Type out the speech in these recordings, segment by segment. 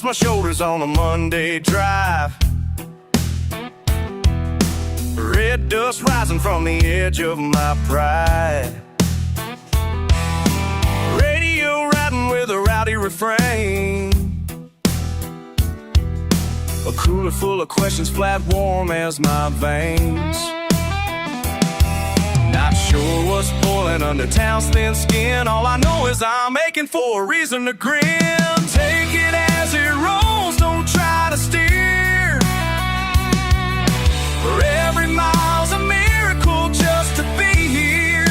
my shoulders on a Monday drive. Red dust rising from the edge of my pride. Radio riding with a rowdy refrain. A cooler full of questions, flat warm as my veins. Not sure what's boiling under town's thin skin. All I know is I'm aching for a reason to grin. Take it as it rolls, don't try to steer. For every mile's a miracle just to be here.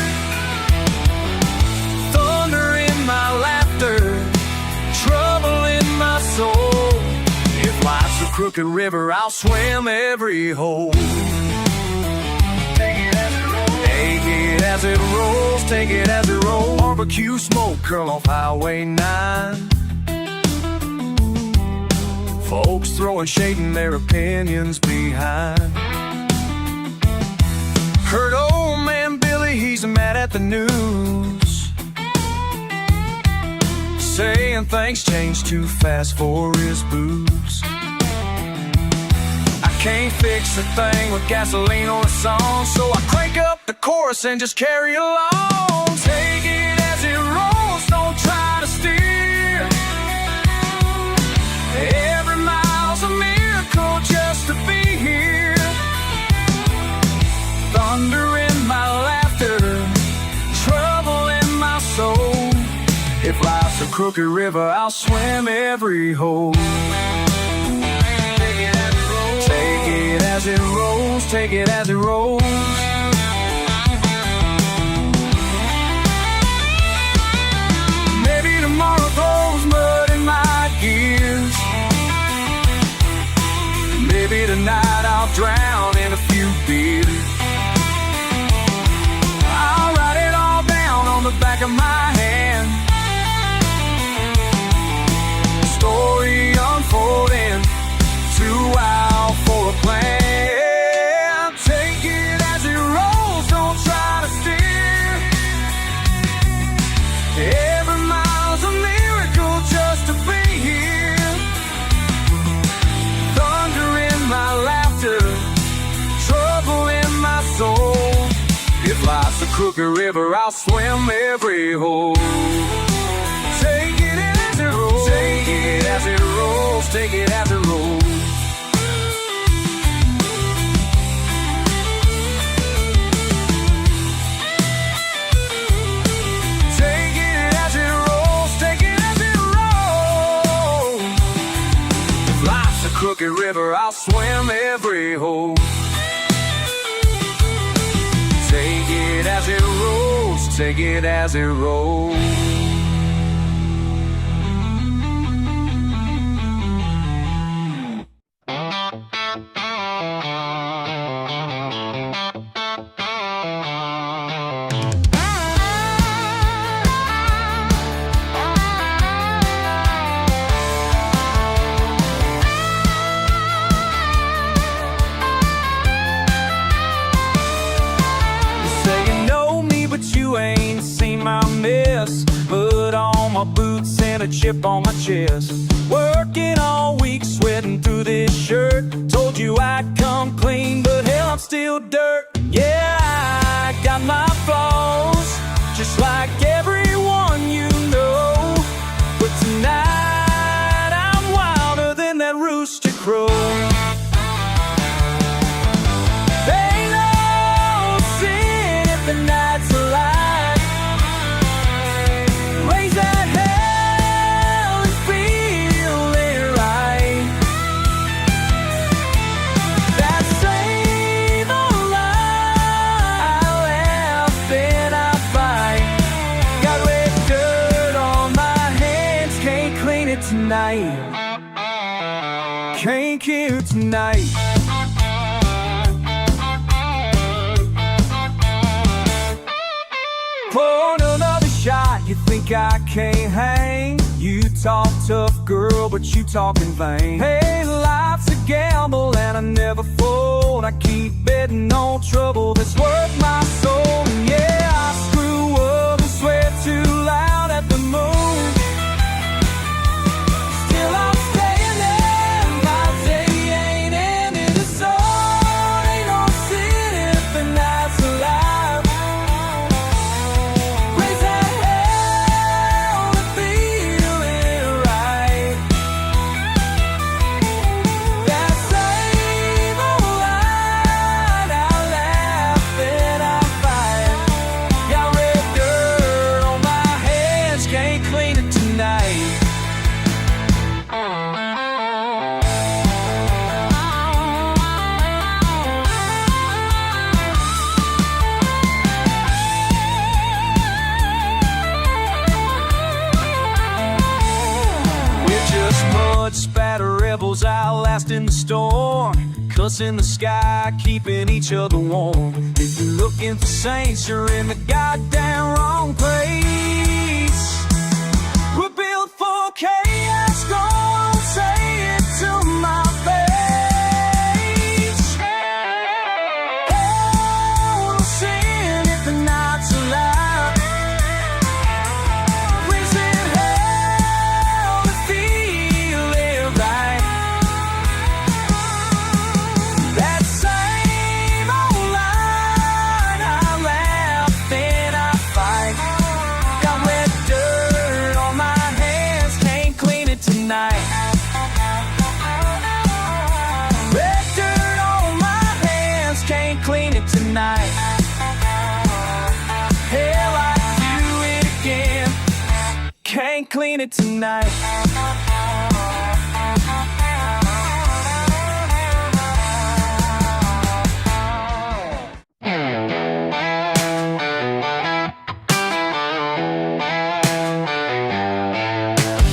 Thunder in my laughter, trouble in my soul. If life's a crooked river, I'll swim every hole. As it rolls, take it as it rolls. Barbecue smoke curl off Highway 9. Folks throwing shade and their opinions behind. Heard old man Billy, he's mad at the news, saying things change too fast for his booze. Can't fix a thing with gasoline or a song, so I crank up the chorus and just carry along. Take it as it rolls, don't try to steer. Every mile's a miracle just to be here. Thunder in my laughter, trouble in my soul. If life's a crooked river, I'll swim every hole. Take it as it rolls, take it as it rolls. Maybe tomorrow throws mud in my gears. Maybe tonight I'll drown in a few beers. I'll write it all down on the back of my hand. Story unfolding, too wild for a plan. Take it as it rolls, don't try to steer. Every mile's a miracle just to be here. Thunder in my laughter, trouble in my soul. If life's a crooked river, I'll swim every hole. Take it as it rolls, take it as it rolls, take it as it rolls. Crooked river, I'll swim every hole. Take it as it rolls, take it as it rolls. Put on my boots and a chip on my chest. Working all week, sweating through this shirt. Told you I'd come clean, but hell, I'm still dirt. Yeah, I got my flaws, just like everyone you know. But tonight, I'm wilder than that rooster crow. Ain't no sin if the night's alive. Tonight, can't kill tonight. Pour another shot, you think I can't hang? You talk tough, girl, but you talk in vain. Hey, life's a gamble and I never fold. I keep betting on trouble that's worth my soul. And yeah, I screw up and swear too loud at the moon. Still I'm staying in the storm, cussing the sky, keeping each other warm. If you're looking for saints, you're in the goddamn wrong place. We're built for chaos, go on, say it to my face. Hell will sin if the night's alive. Raise it hell to feel it right. That same old line, I laugh and I fight. Got wet dirt on my hands, can't clean it tonight. Red dirt on my hands, can't clean it tonight. Hell, I'd do it again, can't clean it tonight.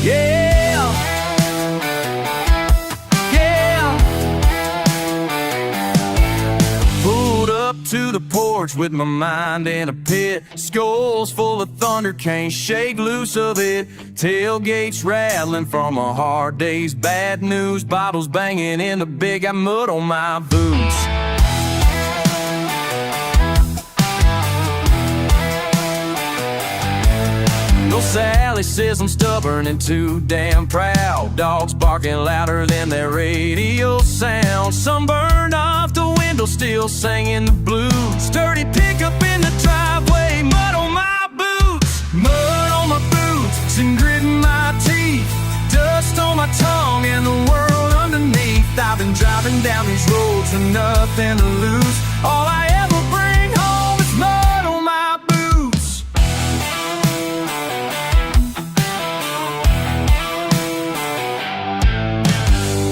Yeah, yeah. Pulled up to the porch with my mind in a pit. Skulls full of thunder, can't shake loose of it. Tailgates rattling from a hard day's bad news. Bottles banging in the big, got mud on my boots. Sally says I'm stubborn and too damn proud. Dogs barking louder than their radio sound. Sunburned off the window, still singing the blues. Dirty pickup in the driveway, mud on my boots. Mud on my boots and grit in my teeth. Dust on my tongue and the world underneath. I've been driving down these roads with nothing to lose. All I ever bring home is mud on my boots.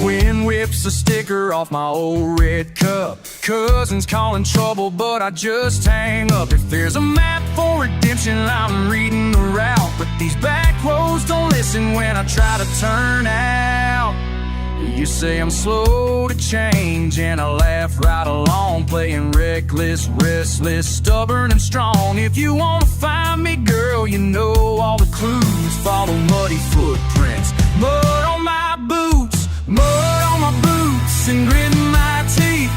Wind whips a sticker off my old red cup. Cousins calling trouble, but I just hang up. If there's a map for redemption, I'm reading the route. But these back roads don't listen when I try to turn out. You say I'm slow to change, and I laugh right along. Playing reckless, restless, stubborn and strong. If you wanna find me, girl, you know all the clues. Follow muddy footprints, mud on my boots. Mud on my boots and grit in my teeth.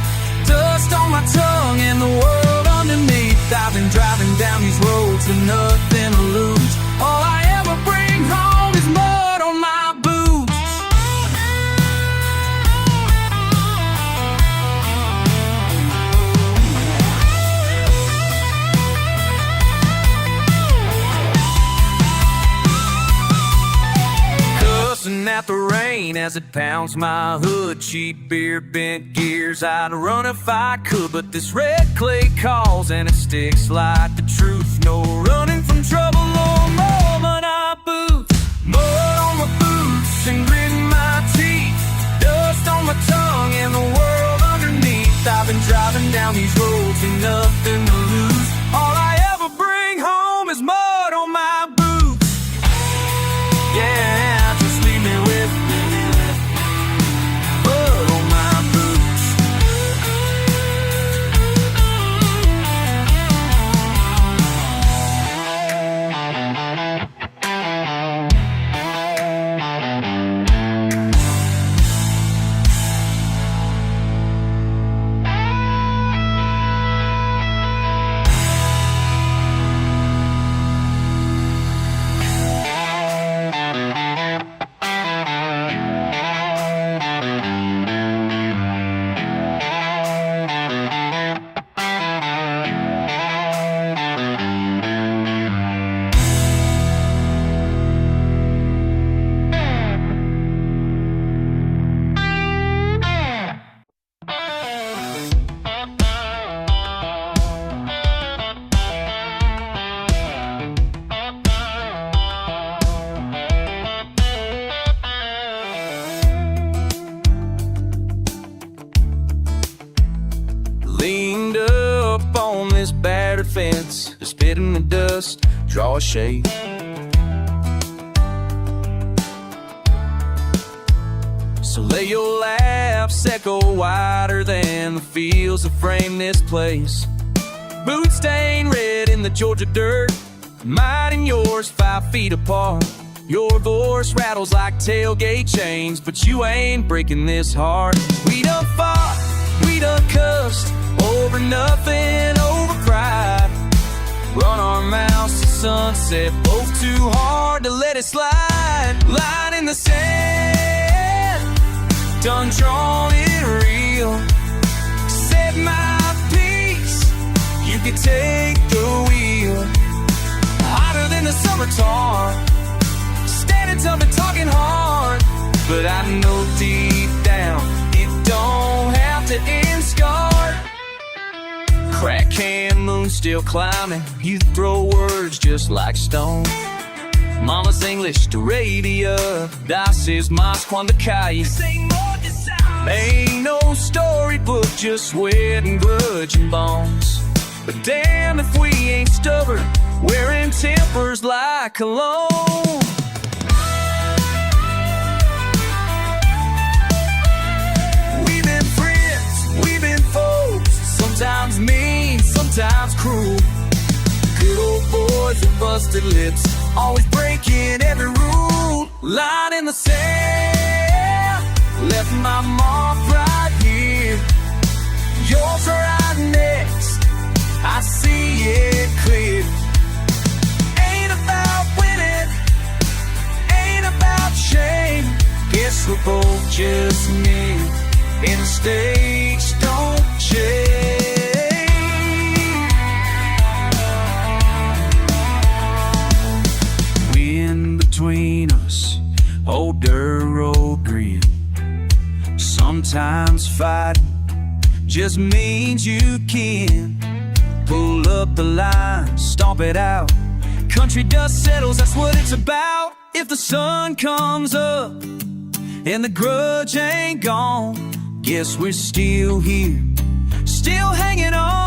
Dust on my tongue and the world underneath. I've been driving down these roads with nothing to lose. All I ever bring home is mud on my boots. Cussing at the rain as it pounds my hood. Cheap beer, bent gears, I'd run if I could. But this red clay calls and it sticks like the truth. No running from trouble or mud on my boots. Mud on my boots and grit in my teeth. Dust on my tongue and the world underneath. I've been driving down these roads with nothing to lose. All I ever bring home is mud on my boots. Yeah, just leave me with mud on my boots. Leaned up on this battered fence, to spit in the dust, draw a shade. So lay your laughs footsteps echo wider than the fields that frame this place. Boots stained red in the Georgia dirt, mine and yours 5 feet apart. Your voice rattles like tailgate chains, but you ain't breaking this heart. We done fought, we done cussed, over nothing, over pride. Run our mouths to sunset, both too hard to let it slide. Line in the sand, done drawn it real. Said my piece, you could take the wheel. Hotter than the summer tar, standing tough and talking hard. But I know deep down, it don't have to end scarred. Crack can moon still climbing, you throw words just like stone. Mama's English to Arabia, das ist más cuando cae. Ain't no storybook, just sweat and grudge and bones. But damn if we ain't stubborn, wearing tempers like cologne. We've been friends, we've been foes, sometimes mean, sometimes cruel. Good old boys with busted lips, always breaking every rule. Line in the sand, left my mark right here. Yours are right next, I see it clear. Ain't about winning, ain't about shame. Guess we're both just me, and the stakes don't change. Wind between us, old dirt road grin. Sometimes fight just means you can pull up the line, stomp it out. Country dust settles, that's what it's about. If the sun comes up and the grudge ain't gone, guess we're still here, still hanging on.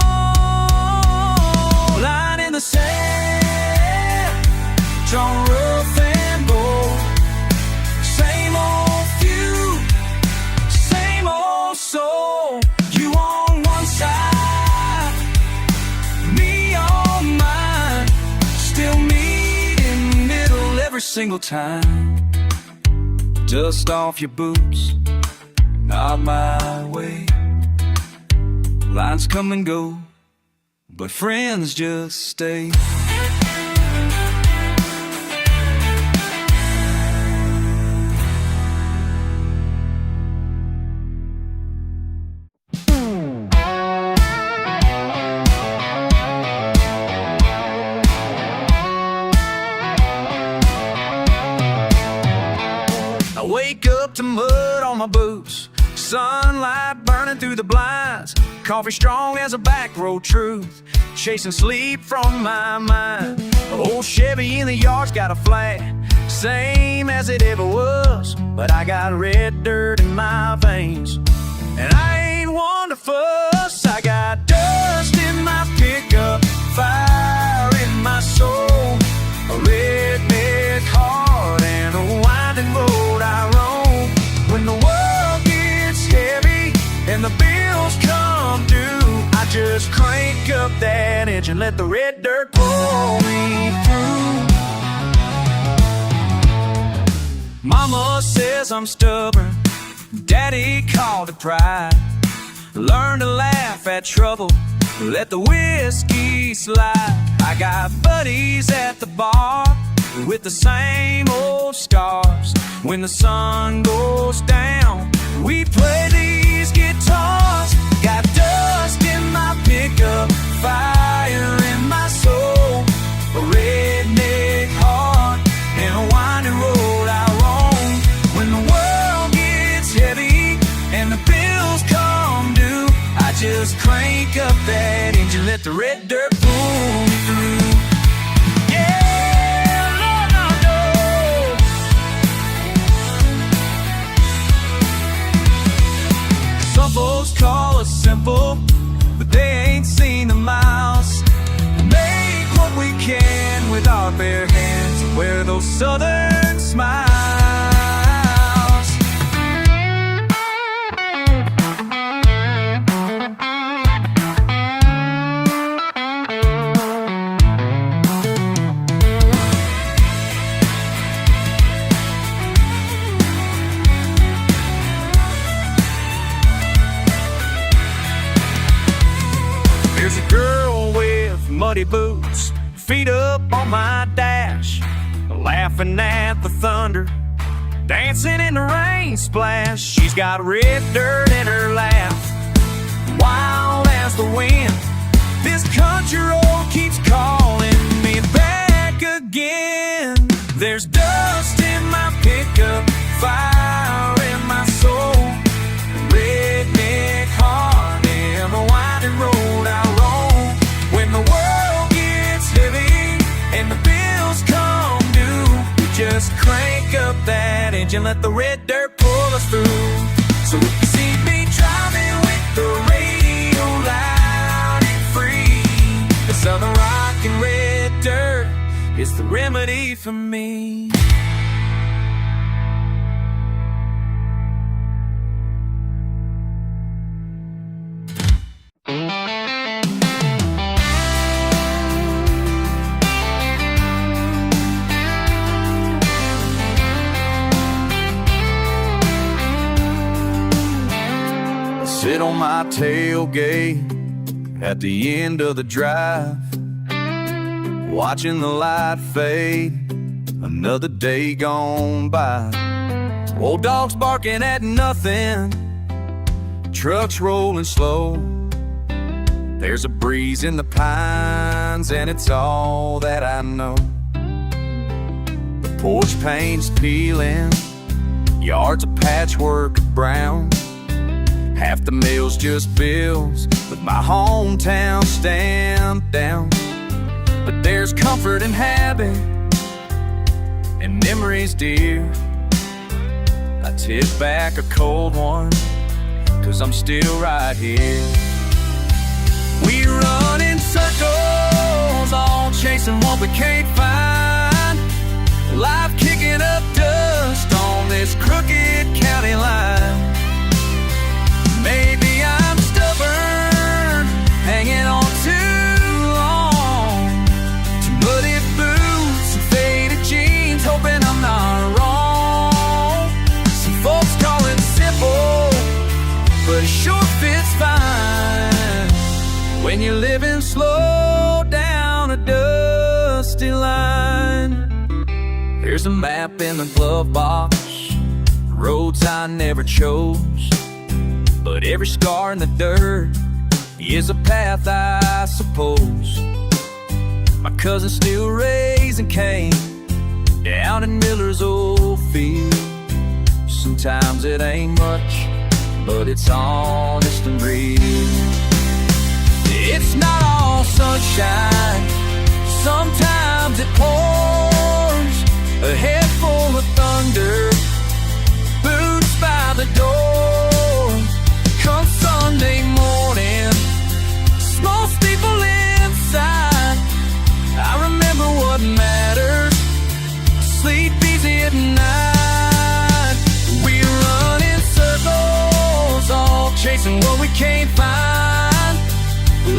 Line in the sand, drawn rough and bold. Same old feud, same old soul. You on one side, me on mine, still meet in the middle every single time. Dust off your boots, not my way. Lines come and go, but friends just stay. I wake up to mud on my boots, sunlight burning through the blinds, coffee strong as a back road truth, chasing sleep from my mind. Old Chevy in the yard's got a flat, same as it ever was, but I got red dirt in my veins, and I ain't one to fuss. I got dust in my pickup, fire in my soul, a redneck heart and a winding road I roam. When the world gets heavy and the bills come due, I just crank up that engine, let the red dirt pull me through. Mama says I'm stubborn, Daddy called it pride. Learn to laugh at trouble, let the whiskey slide. I got buddies at the bar with the same old scars. When the sun goes down, we play these guitars. Got dust in my pickup, fire in my soul, a redneck heart and a winding road I roam. When the world gets heavy and the bills come due, I just crank up that engine, let the red dirt pull me through. Some folks call us simple, but they ain't seen the miles. Make what we can with our bare hands and wear those southern smiles. muddy boots, feet up on my dash, laughing at the thunder, dancing in the rain splash. She's got red dirt in her lap, wild as the wind. This country road keeps calling me back again. There's dust in my pickup, fire in my soul, redneck heart in the winding road I roam. When the world gets heavy and the bills come due, we just crank up that engine, let the red dirt pull us through. So if you see me driving with the radio loud and free, the southern rock and red dirt is the remedy for me. Sit on my tailgate at the end of the drive, watching the light fade, another day gone by. Old dogs barking at nothing, trucks rolling slow. There's a breeze in the pines and it's all that I know. The porch paint's peeling, yard's a patchwork of brown. Half the mill's just bills with my hometown stamped down. But there's comfort in habit and memories dear. I tip back a cold one, 'cause I'm still right here. We run in circles, all chasing what we can't find. Life kicking up dust on this crooked county line. Maybe I'm stubborn, hanging on too long to muddy boots and faded jeans, hoping I'm not wrong. Some folks call it simple, but it sure fits fine when you're living slow down a dusty line. There's a map in the glove box, roads I never chose, but every scar in the dirt is a path, I suppose. My cousin's still raising cane down in Miller's old field. Sometimes it ain't much, but it's honest and real. It's not all sunshine, sometimes it pours. A head full of thunder, boots by the door. Come Sunday morning, small steeple inside. I remember what matters, sleep easy at night. We run in circles, all chasing what we can't find.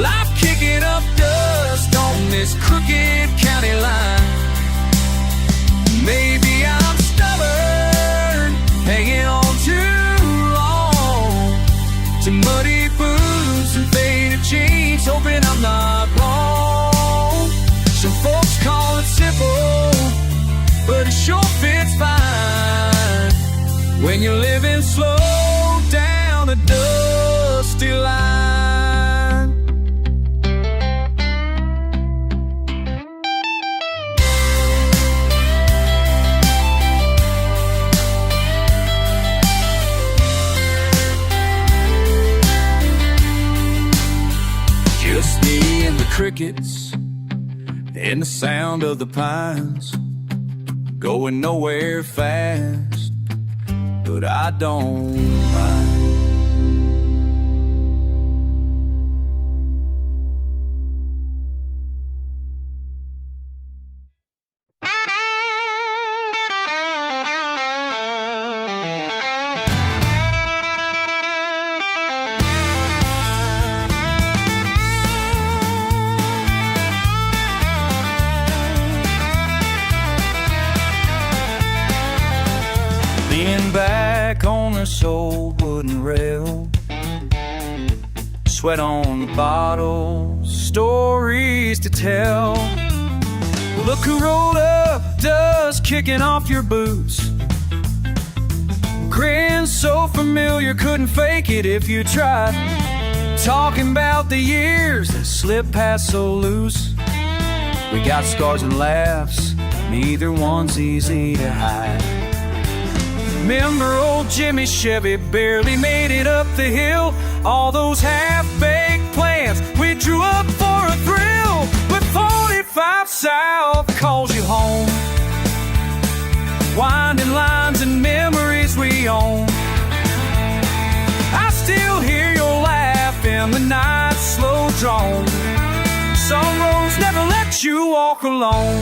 Life kicking up dust on this crooked county line. Maybe I'm stubborn, hanging on too long to muddy boots and faded jeans, hoping I'm not wrong. Some folks call it simple, but it sure fits fine when you're living slow down a dusty line. Just me and the crickets and the sound of the pines, going nowhere fast, but I don't mind. Leaning back on this old wooden rail, sweat on the bottle, stories to tell. Look who rolled up, dust kicking off your boots. Grin so familiar, couldn't fake it if you tried. Talking about the years that slipped past so loose. We got scars and laughs, neither one's easy to hide. Remember old Jimmy's Chevy barely made it up the hill. All those half-baked plans we drew up for a thrill. But 45 South calls you home. Winding lines and memories we own. I still hear your laugh in the night's slow drone. Some roads never let you walk alone.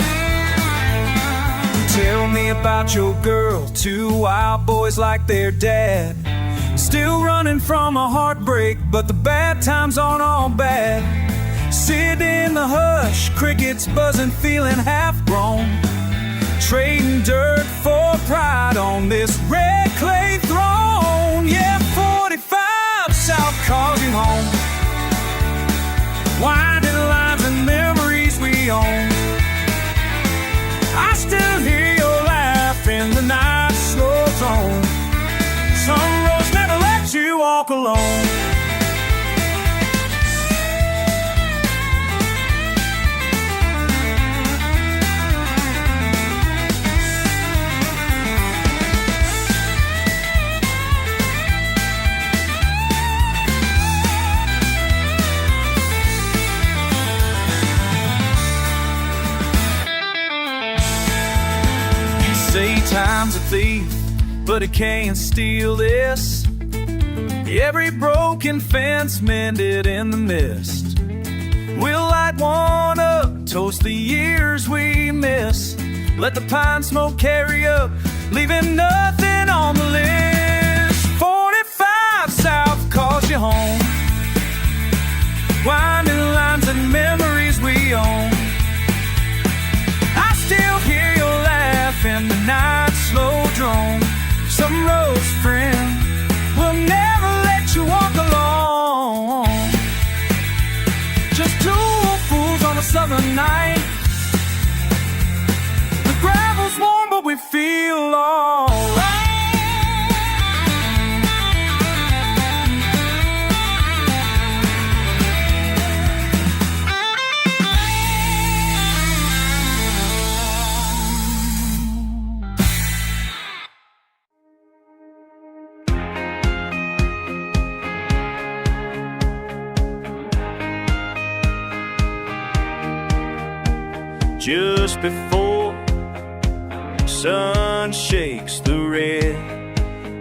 Tell me about your girl, two wild boys like their dad. Still running from a heartbreak, but the bad times aren't all bad. Sitting in the hush, crickets buzzing, feeling half-grown. Trading dirt for pride on this red clay throne. Yeah, 45 South calls you home. Winding lines and memories we own. I still hear your laugh in the night's slow zone. Some roads never let you walk alone. Say time's a thief, but it can't steal this. Every broken fence mended in the mist. We'll light one up, toast the years we miss. Let the pine smoke carry up, leaving nothing on the list. 45 South calls you home. Winding lines and memories we own. I still hear your laugh in the night's slow drone. Some roads, friend, will never let you walk alone. Just two old fools on a southern night. The gravel's warm, but we feel alright. Just before the sun shakes the red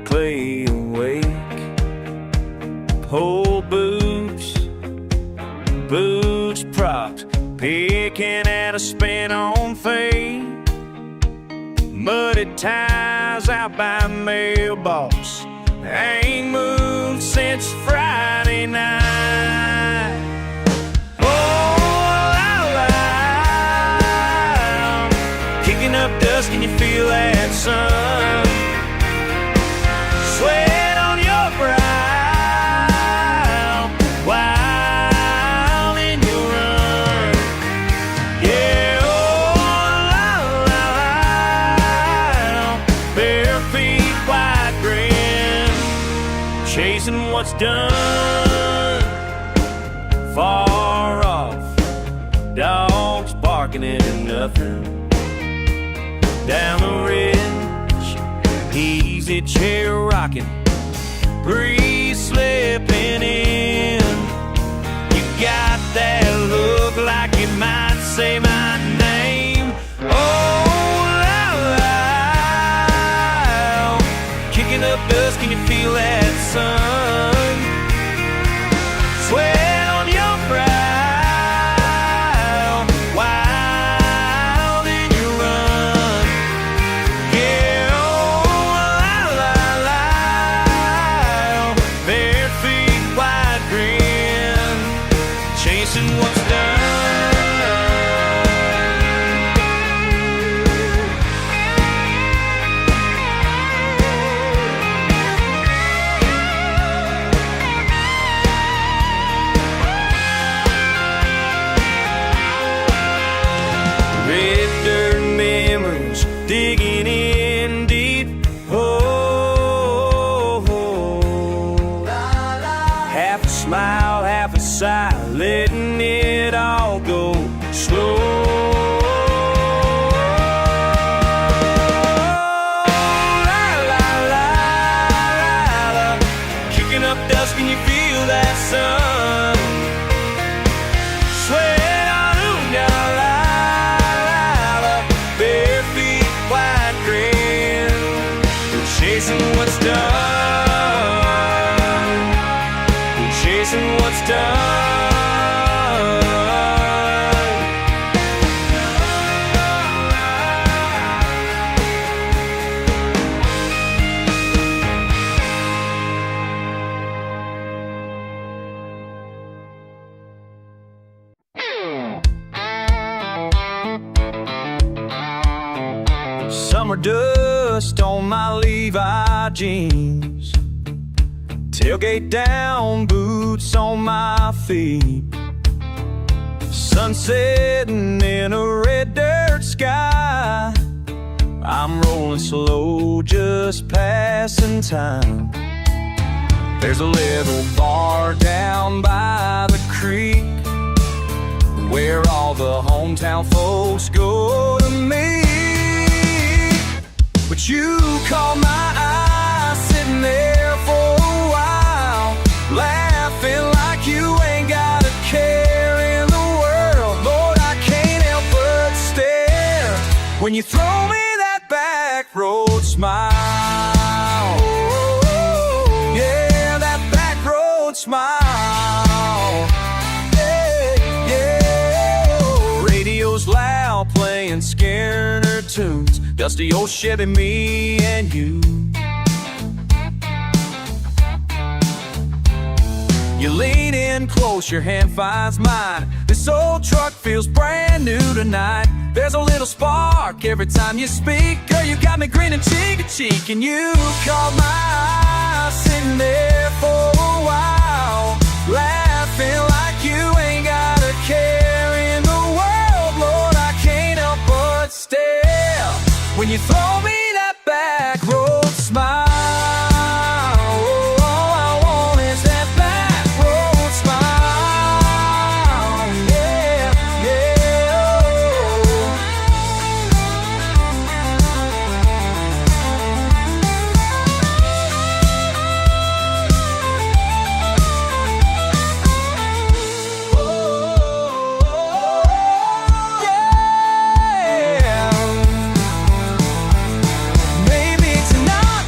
clay awake, pole boots propped, picking at a spin-on fade. Muddy ties out by mailbox, ain't moved since Friday night. Up dust, can you feel that sun? Sweat on your brow while in your run. Yeah, oh, bare feet, white grin, chasing what's done. Far off, dogs barking into nothing. Down the ridge, easy chair rocking, breeze slipping in. You got that look like you might say my name. Oh, loud, kicking up dust, can you feel that sun? Sweat on your brow. What's done. half a smile, half a sigh, letting it all go slow. Up dusk and you feel that sun. Sweat on bare feet, white grin, chasing what's done, chasing what's done. Summer dust on my Levi jeans, tailgate down, boots on my feet. Sun setting in a red dirt sky. I'm rolling slow, just passing time. There's a little bar down by the creek where all the hometown folks go to meet. But you caught my eye sitting there for a while, laughing like you ain't got a care in the world. Lord, I can't help but stare when you throw me that back road smile. Yeah, that back road smile. Yeah. Radio's loud, playing Skinner tunes, dusty old Chevy, me and you. You lean in close, your hand finds mine. This old truck feels brand new tonight. There's a little spark every time you speak. Girl, you got me grinning cheek to cheek. And you caught my eye sitting there for a while, laughing like you ain't got a care in the world. Lord, I can't help but stare when you throw me that back road smile. All I want is that back road smile. Yeah, yeah.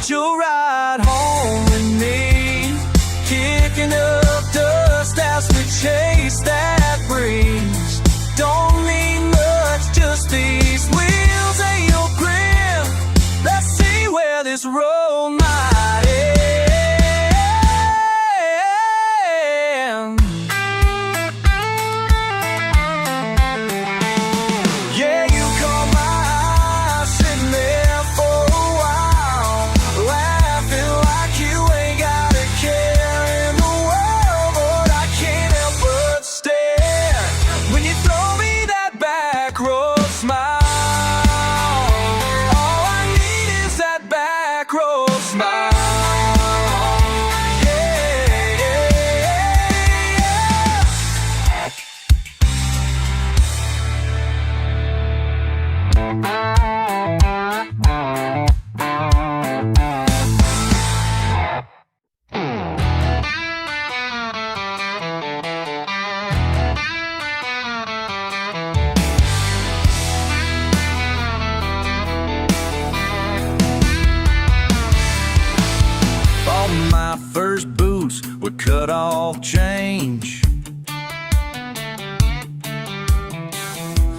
You'll ride home with me, kicking up dust as we chase that breeze. Don't need much, just these wheels and your grip. Let's see where this road might end. Yeah, you caught my eye sitting there for a while, laughing like you ain't got a care in the world. But I can't help but stare when you throw me that back road smile. All I need is that back road smile. Yeah, Bought my first boots with cut off change,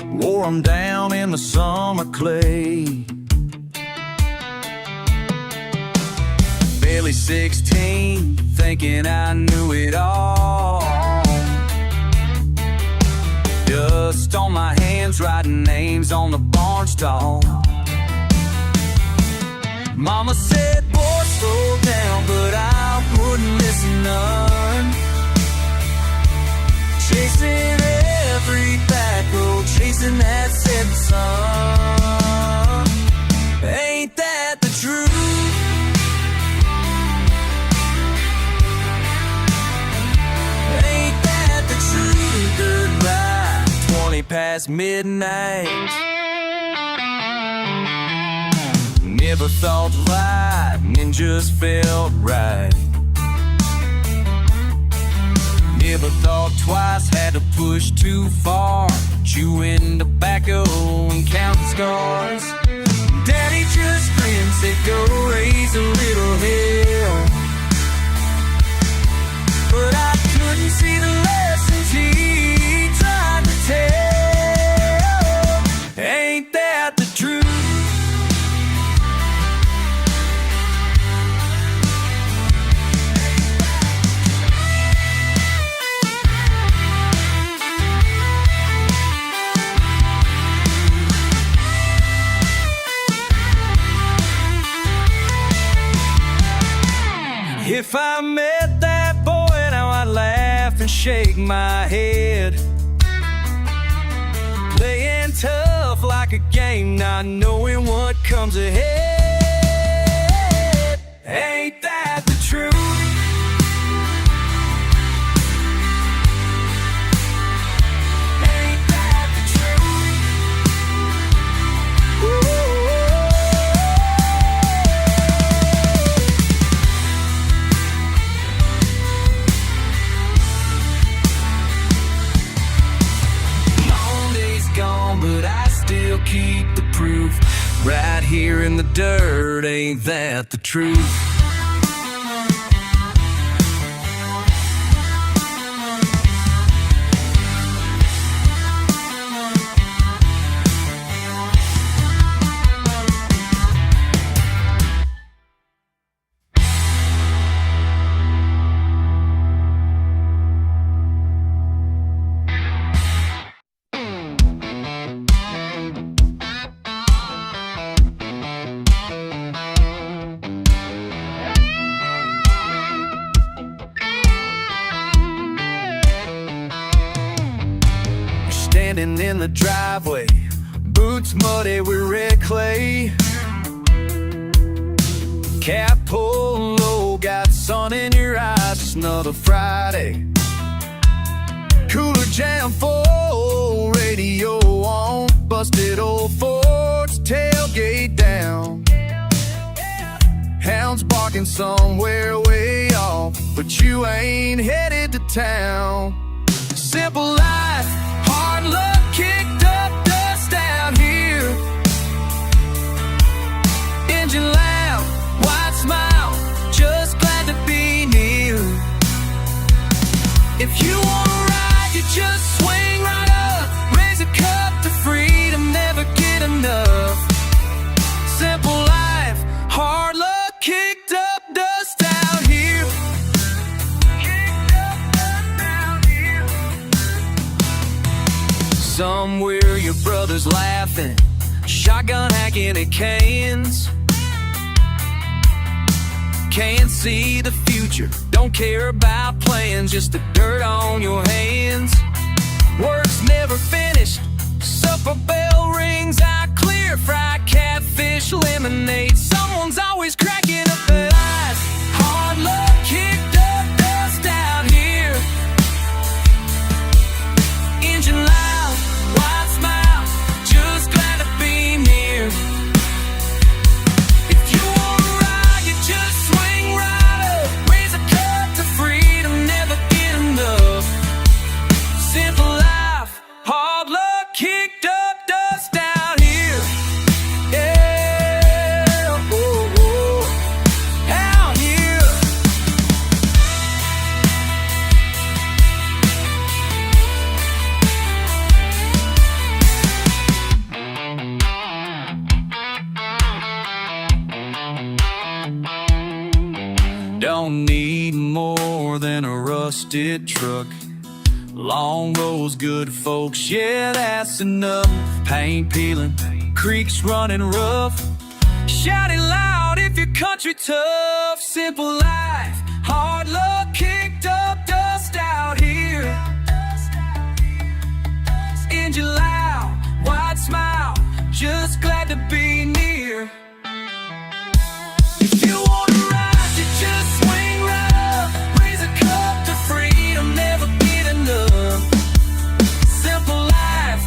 wore them down in the summer clay. Barely 16, thinking I knew it all. Dust on my hands, writing names on the barn stall. Mama said, boy, slow down, but I wouldn't listen none. Chasing every back road, chasing that setting sun. Ain't that the truth? past midnight. Never thought lightning just felt right. Never thought twice, had to push too far, chewing tobacco and counting scars. Daddy just grinned, said go raise a little hell. But I couldn't see the lessons he tried to tell. Ain't that the truth? If I met that boy now, I'd laugh and shake my head. Playing tough like a game, not knowing what comes ahead. Ain't that the truth? Ain't that the truth? Ooh. But I still keep the proof right here in the dirt. Ain't that the truth? Standing in the driveway, boots muddy with red clay. Cap pulled low, got sun in your eyes, just another Friday. Cooler jam full, radio on, busted old Ford's tailgate down. Hounds barking somewhere way off, but you ain't headed to town. Simple life, hard luck, kicked up dust out here. Engine loud, wide smile, just glad to be near. If you wanna ride, you just swing right up. Raise a cup to freedom, never get enough. Simple life, hard luck, kicked up dust out here. Somewhere your brother's laughing, shotgun hacking at cans. Can't see the future, don't care about plans, just the dirt on your hands. Work's never finished, supper bell rings out clear. Fried catfish, lemonade, someone's always cracking up the ice. Hard luck, kicked up dust out here. Engine loud, wide smile, just glad to be near. If you wanna ride, you just swing right up. Raise a cup to freedom, never get enough. Simple life, hard luck, kicked up dust out here. Yeah, oh, oh, out here. Don't need more than a rusted truck. Long roads, good folks, yeah, that's enough. Paint peeling, creeks running rough. Shout it loud if your country tough. Simple life, hard luck, kicked up dust out here. Engine loud, wide smile, just glad to be near. If you wanna ride, you just swing right up. Raise a cup to freedom, never get enough. Simple life,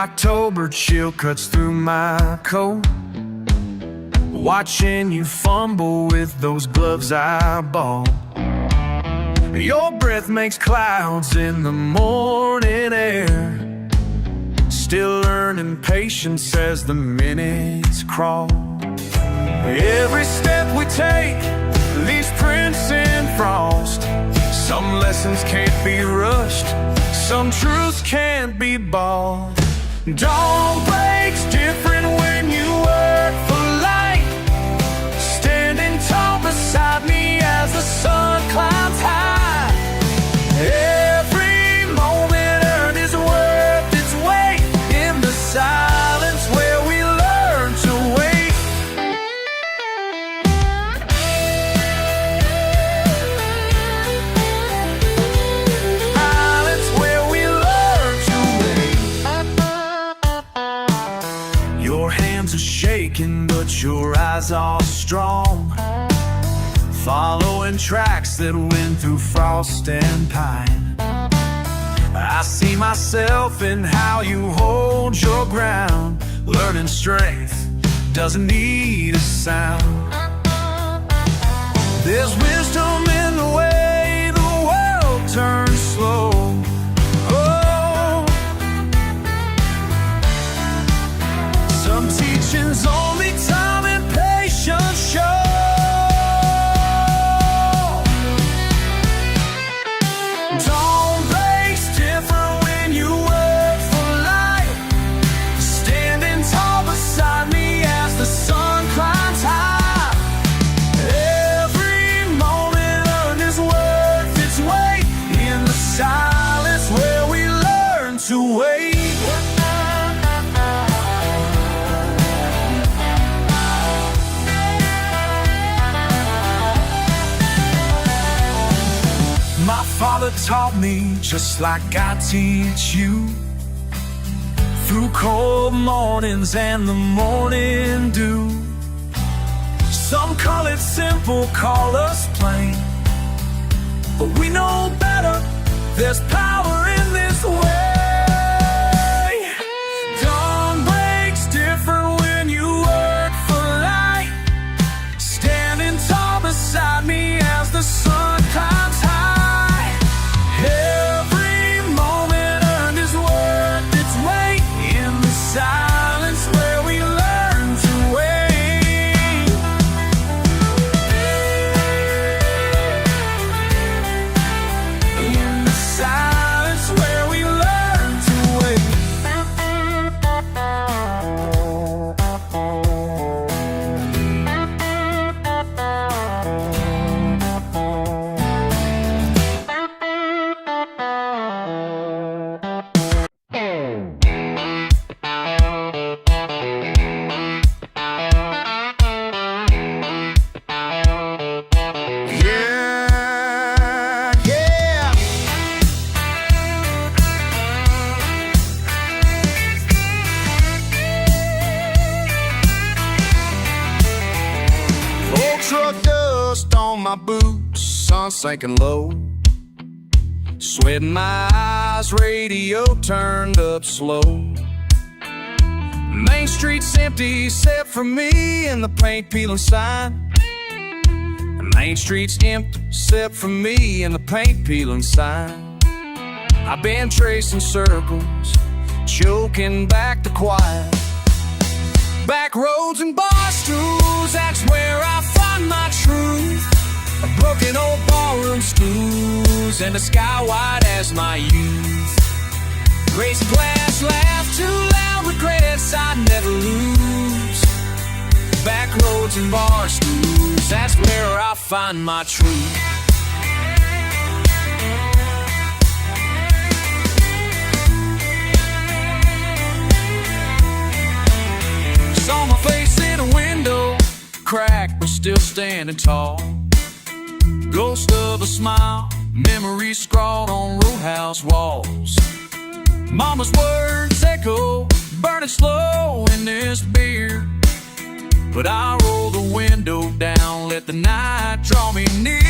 October chill cuts through my coat, watching you fumble with those gloves I bought. Your breath makes clouds in the morning air, still learning patience as the minutes crawl. Every step we take leaves prints in frost. Some lessons can't be rushed, some truths can't be bought. Dawn breaks different when you work for light, standing tall beside me as the sun climbs high. Every moment earned is worth its weight in the silence where we learn to wait. Silence where we learn to wait. Your hands are shaking, but your eyes are strong, following tracks that went through frost and pine. I see myself in how you hold your ground, learning strength doesn't need a sound. There's wisdom in the way the world turns slow. Oh, some teachings only time and patience show. Silence where we learn to wait. My father taught me just like I teach you, through cold mornings and the morning dew. Some call it simple, call us plain, but we know better. There's power in this way. Dawn breaks different when you work for light, standing tall beside me as the sun climbs high. Every moment earned is worth its weight in the silence where we learn to wait. Silence where we learn to wait. Truck dust on my boots, sun sinking low, sweating my eyes, radio turned up slow. Main Street's empty except for me and the paint peeling sign. Main Street's empty except for me and the paint peeling sign. I've been tracing circles, choking back the quiet. Back roads and bar stools, that's where I find my truth. Broken old ballroom stools and the sky wide as my youth. Raised glass, laugh too loud, regrets I never lose. Back roads and bar stools, that's where I find my truth. Saw my face in a window, cracked but still standing tall. Ghost of a smile, memories scrawled on roadhouse walls. Mama's words echo, burning slow in this beer. But I roll the window down, let the night draw me near.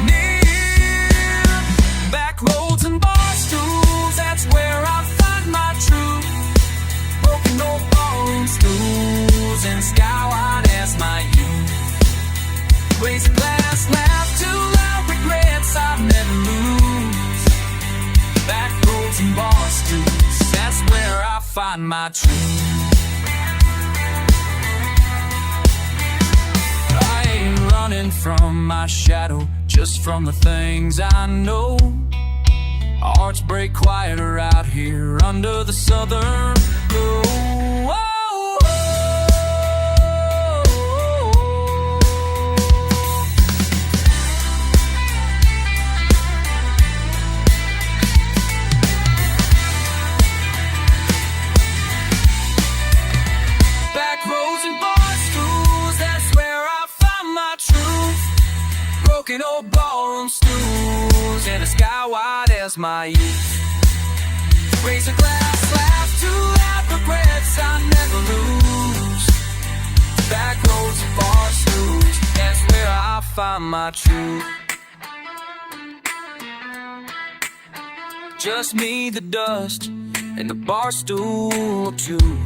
Near. Back roads and bar stools, that's where I find find my truth. I ain't running from my shadow, just from the things I know. Hearts break quieter out here under the southern blue. Broken old ballroom stools and a sky wide as my youth. Raise a glass, laugh too loud, regrets I never lose. Back roads and bar stools, that's where I find my truth. Just me, the dust, and the bar stool too.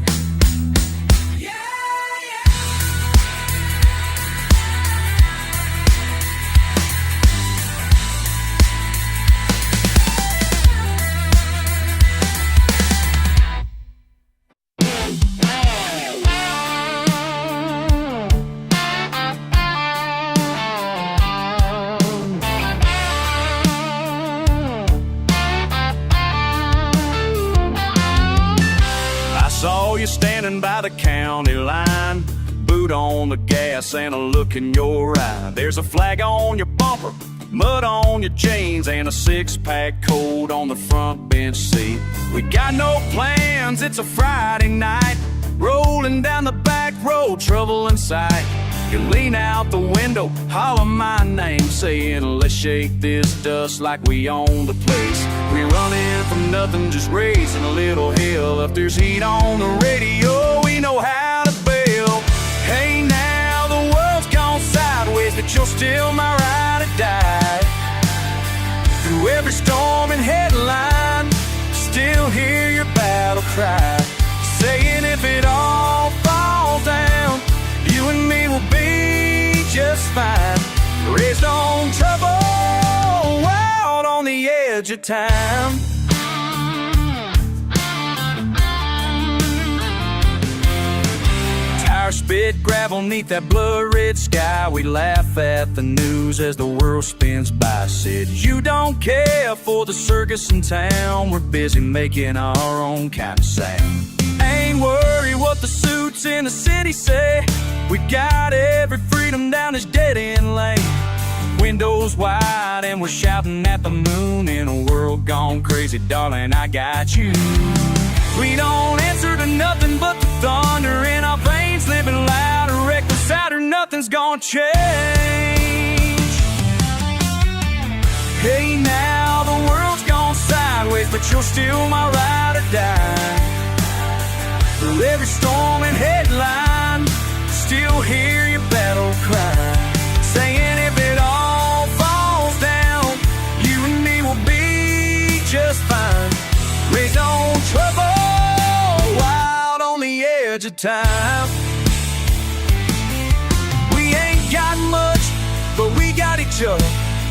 Saw you standing by the county line, boot on the gas and a look in your eye. There's a flag on your bumper, mud on your jeans, and a six-pack cold on the front bench seat. We got no plans, it's a Friday night, rolling down the back road, trouble in sight. You lean out the window, holler my name, saying, let's shake this dust like we own the place. We running from nothing, just raising a little hell. If there's heat on the radio, we know how to bail. Hey now, the world's gone sideways, but you're still my ride or die. Through every storm and headline, still hear your battle cry, saying if it all falls down, you and me will be just fine. Raised on trouble, wild on the edge of time. Tire spit gravel neath that blood-red sky. We laugh at the news as the world spins by. Said you don't care for the circus in town, we're busy making our own kind of sound. Ain't worried what the suits in the city say, we got every freedom down this dead-end lane. Windows wide and we're shouting at the moon. In a world gone crazy, darling, I got you. We don't answer to nothing but the thunder in our veins, living loud and reckless out or nothing's gonna change. Hey now, the world's gone sideways, but you're still my ride or die. Through every storm and headline, still hear your battle cry, saying if it all falls down, you and me will be just fine. Raised on trouble, wild on the edge of time. We ain't got much, but we got each other.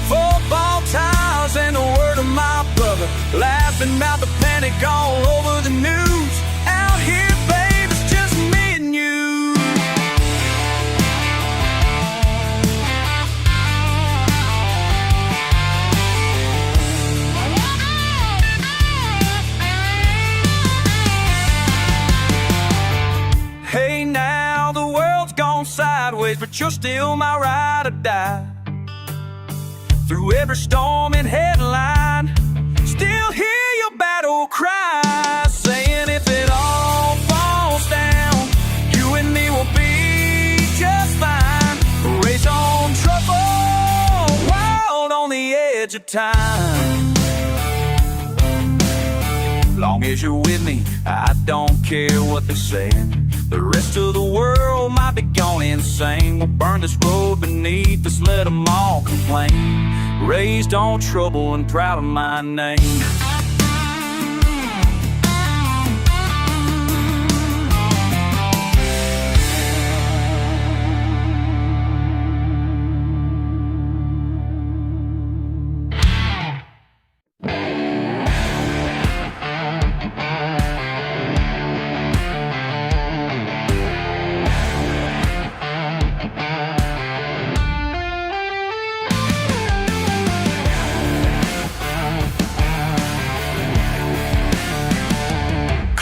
Football ties and the word of my brother, laughing about the panic all over the news. Out here, babe, it's just me and you. Hey now, the world's gone sideways, but you're still my ride or die. Through every storm and headline, still hear your battle cry, saying if it all falls down, you and me will be just fine. Race on trouble, wild on the edge of time. Long as you're with me, I don't care what they're saying. The rest of the world might be gone insane. We'll burn this road beneath us, let them all complain. Raised on trouble and proud of my name.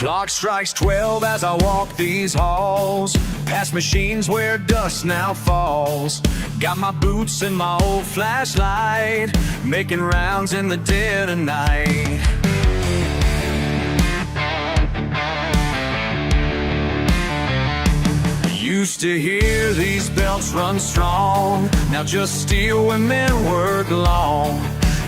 Clock strikes 12 as I walk these halls, past machines where dust now falls. Got my boots and my old flashlight, making rounds in the dead of night. Used to hear these belts run strong, now just steel women work long.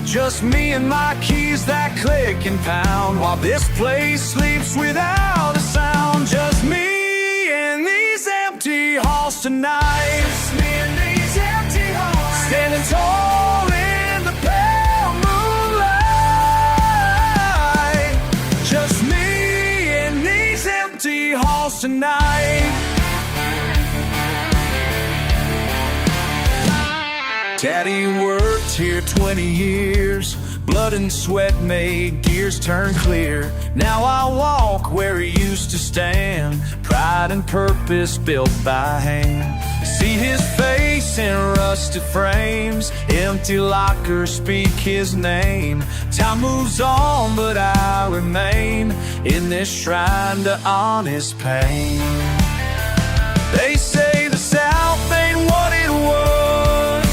Just me and my keys that click and pound, while this place sleeps without a sound. Just me and these empty halls tonight. Just me and these empty halls, standing tall in the pale moonlight. Just me and these empty halls tonight. Daddy worked here 20 years, blood and sweat made gears turn clear. Now I walk where he used to stand, pride and purpose built by hand. See his face in rusted frames, empty lockers speak his name. Time moves on but I remain in this shrine to honest pain. They say the South ain't what it was,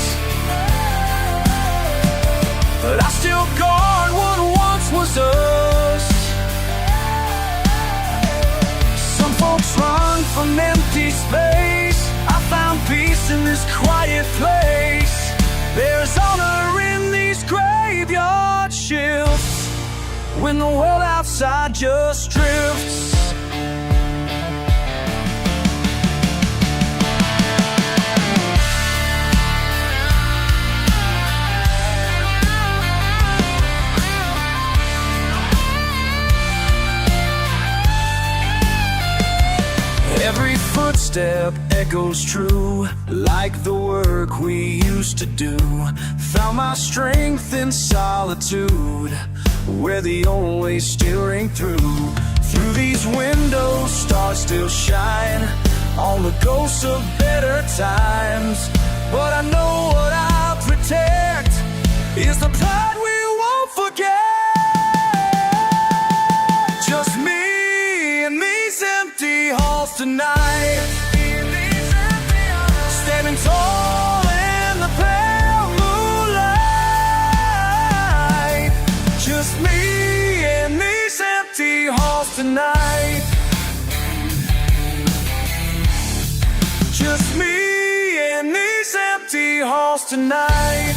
but I still guard what once was us. Some folks run from empty space, I found peace in this quiet place. There's honor in these graveyard shifts, when the world outside just drifts. Every footstep echoes true, like the work we used to do. Found my strength in solitude, where the old ways still ring through. Through these windows, stars still shine, all the ghosts of better times. But I know what I'll protect is the pride we won't forget. Just me and these empty halls tonight, standing tall in the pale moonlight. Just me and these empty halls tonight. Just me and these empty halls tonight.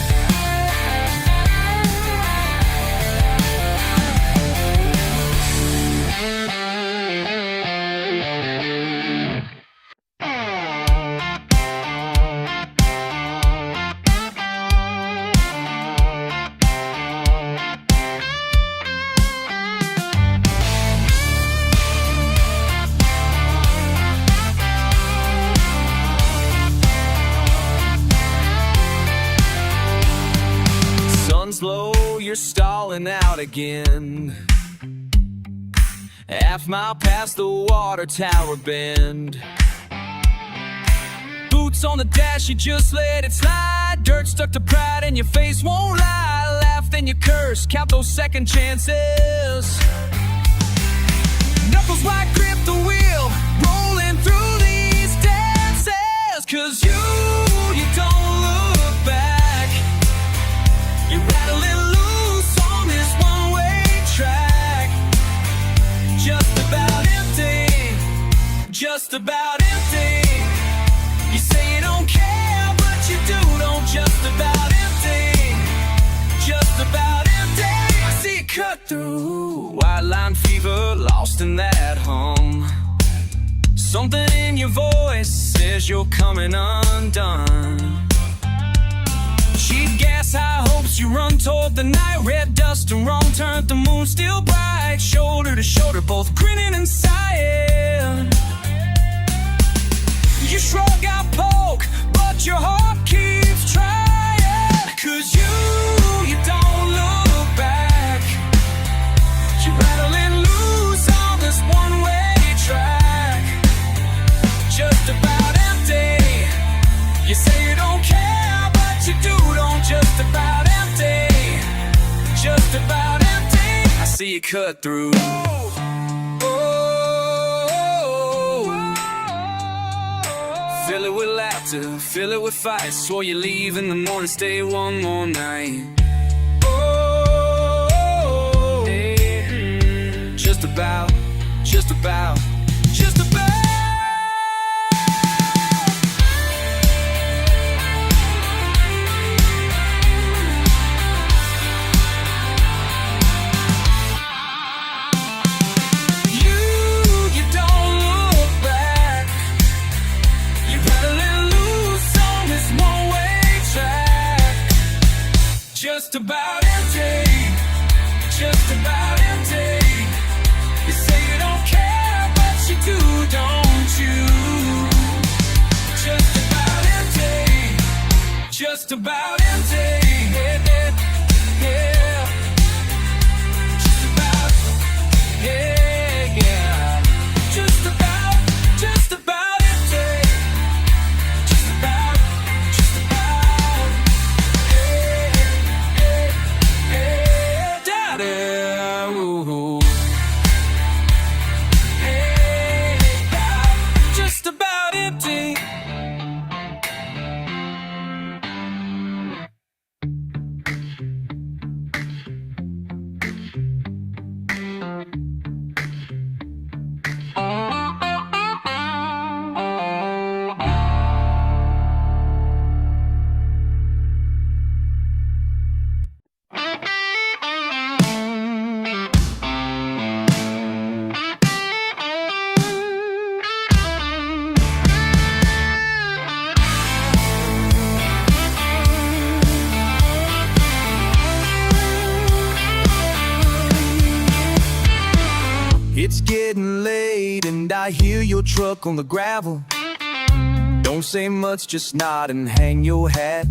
Low, you're stalling out again. Half mile past the water tower bend. Boots on the dash, you just let it slide. Dirt stuck to pride and your face won't lie. Laugh then you curse, count those second chances. Knuckles white grip the wheel, rolling through these dances. Cause you don't look back. You're rattling loose on this one-way track. Just about empty, just about empty. You say you don't care, but you do. Don't just about empty, just about empty. I see it cut through, white line fever, lost in that hum. Something in your voice says you're coming undone. Cheap gas, high hopes, you run toward the night. Red dust and wrong turn, the moon still bright. Shoulder to shoulder, both grinning and sighing. You shrug, I poke, but your heart keeps trying. Cause you don't look back. You're rattling loose on this one-way track. Just about empty. You say you don't care, but you do. Don't just about empty, just about empty. I see you cut through. Oh, oh. Fill it with laughter, fill it with fight. Swore you leave in the morning, stay one more night. Oh, yeah. Just about, just about, just about. Just about empty, just about empty. You say you don't care, but you do, don't you? Just about empty, just about empty. Yeah, yeah. Just about, yeah, yeah. Just about empty. Just about, just about. Just about empty. It's getting late and I hear your truck on the gravel. Don't say much, just nod and hang your hat.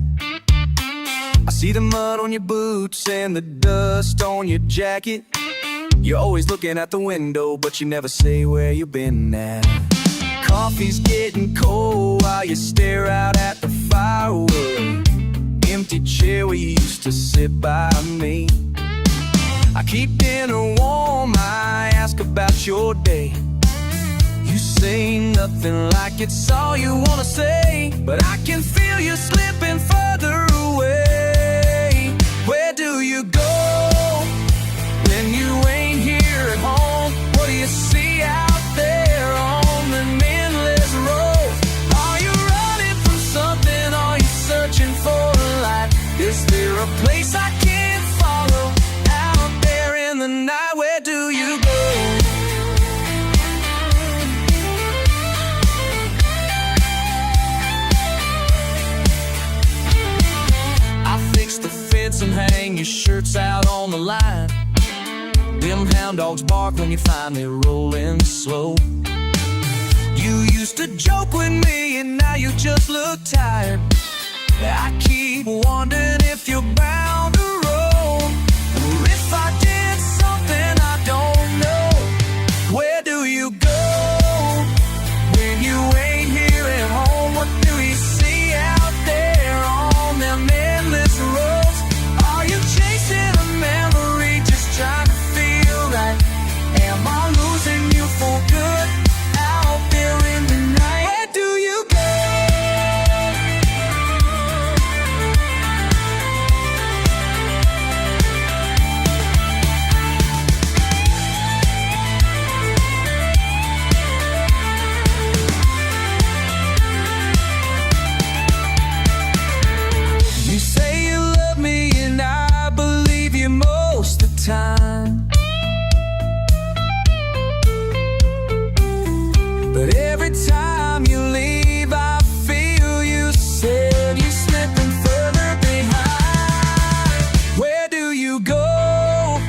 I see the mud on your boots and the dust on your jacket. You're always looking at the window, but you never say where you've been at. Coffee's getting cold while you stare out at the firewood. Empty chair where you used to sit by me. I keep dinner warm, I ask about your day. You say nothing like it's all you wanna say, but I can feel you slipping further away. Where do you go when you ain't here at home? What do you see out there on the endless road? Are you running from something? Are you searching for a light? Is there a place I can't follow? In the night, where do you go? I fix the fence and hang your shirts out on the line. Them hound dogs bark when you find me rolling slow. You used to joke with me and now you just look tired. I keep wondering if you're bound to roam, or if I did something I don't know. Where do you go when you ain't here at home? What do you see out there on them endless roads? Are you chasing a memory, just trying to feel right? Am I losing you for good out there in the night? Where do you go? You say you love me and I believe you most of the time, but every time you leave I feel you said you're slipping further behind. Where do you go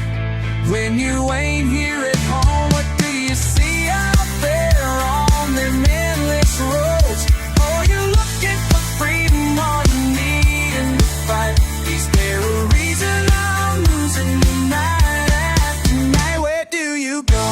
when you ain't here at home? What do you see out there on them endless roads? Are you looking for freedom? Are you needing to fight? Is there a reason I'm losing you night after night? Where do you go?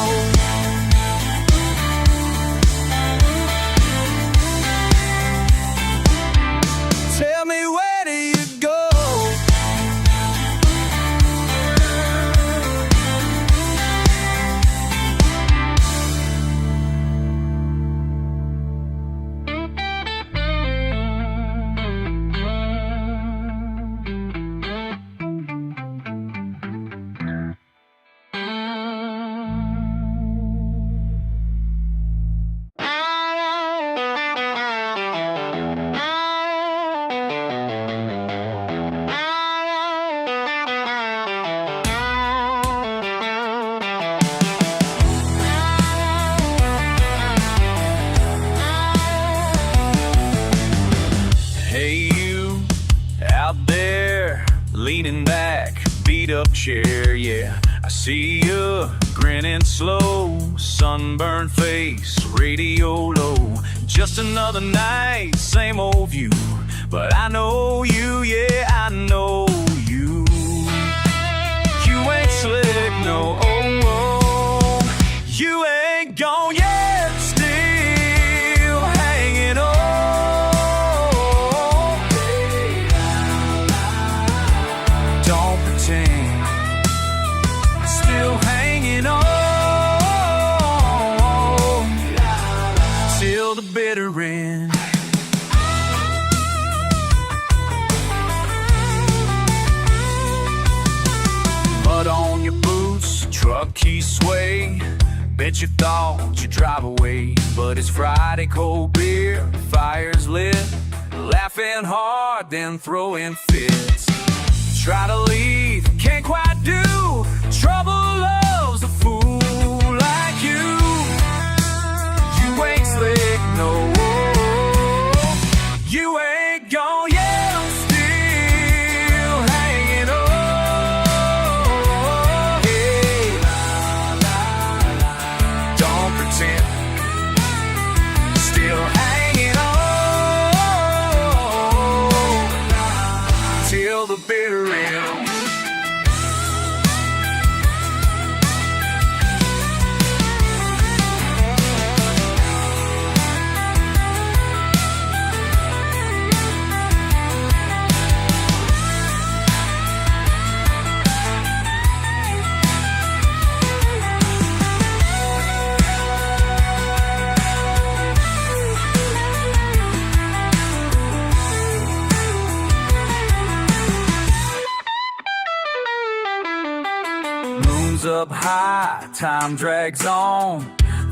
I see you grinning slow, sunburned face, radio low. Just another night, same old view. But I know you, yeah, I know you. You ain't slick, no, oh, oh. You ain't gone yet, still hanging on. Don't pretend, still hanging on till the bitter end. Mud on your boots, truck keys sway. Bet you thought you'd drive away, but it's Friday, cold beer, fire's lit. Laughing hard, then throwing fits. Try to leave, can't quite do. Trouble loves a fool like you. You ain't slick, no. You ain't gone yet, I'm still hanging on. Yeah. Don't pretend, still hanging on till the bitter end. Up high, time drags on.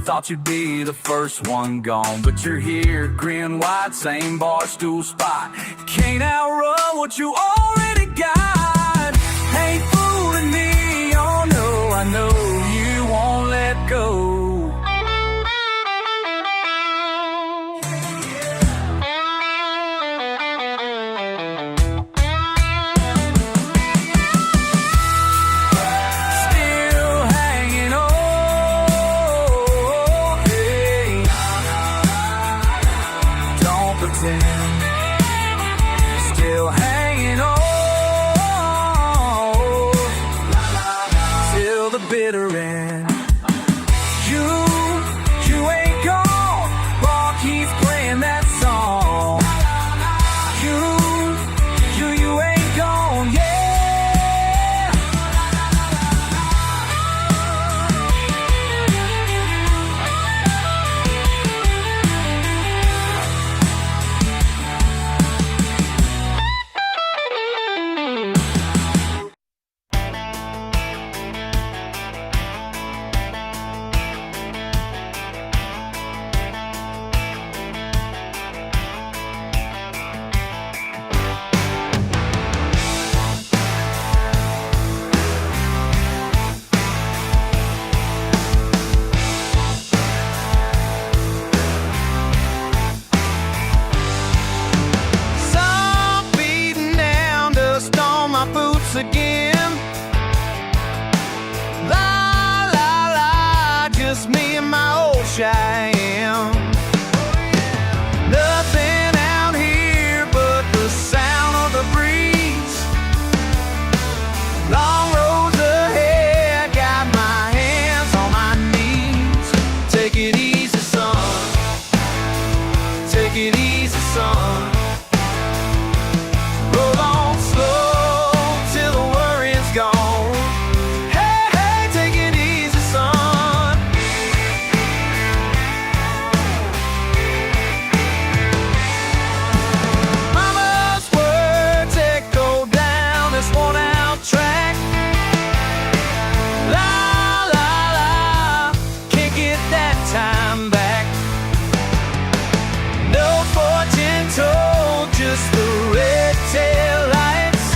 Thought you'd be the first one gone, but you're here, grin wide, same bar stool spot. Can't outrun what you already got. Ain't fooling me, oh no, I know you won't let go. Still hanging on till the bitter end. You ain't gone, Bar keeps playing that song. You ain't gone, yeah. Again, la la la, just me and my old Cheyenne. Nothing out here but the sound of the breeze. Long roads ahead, got my hands on my knees. Take it easy, son. Take it easy, son. Roll on slow. Just the red tail lights.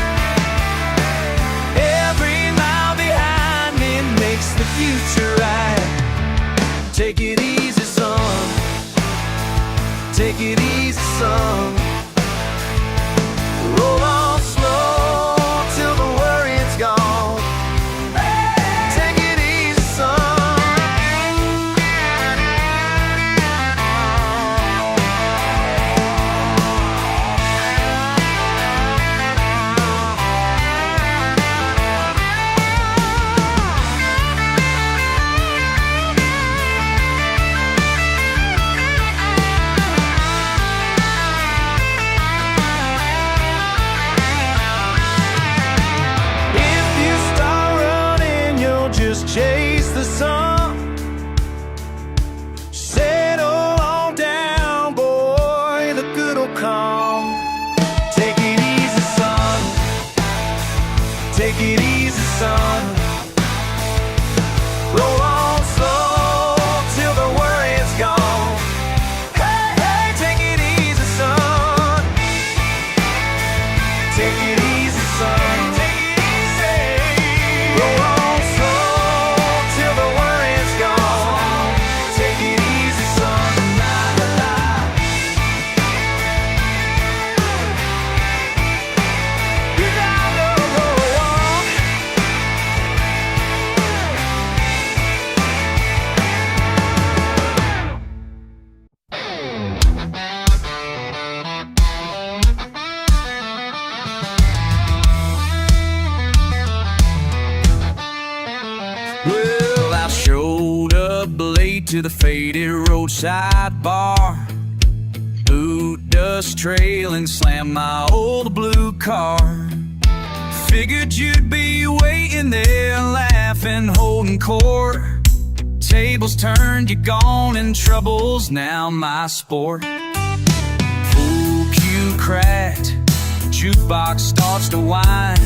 Every mile behind me makes the future right. Take it easy, son. Take it easy, son. Roll on slow till the worrying's gone. just chase the sun. Settle on down, boy, the good'll come. Take it easy, son. Take it easy, son. Roll on slow till the worry's gone. Hey, hey, take it easy, son. Take it easy, son. Take it easy. Roll on slow till the worry's gone. Take it easy, son. La, la, la. You gotta roll on. Well, I showed up late to the faded roadside bar. Boot dust trailing, slammed my old blue car. Figured you'd be waiting there, laughing, holding court. Tables turned, you're gone, and trouble's now my sport. Full cue cracked, jukebox starts to whine.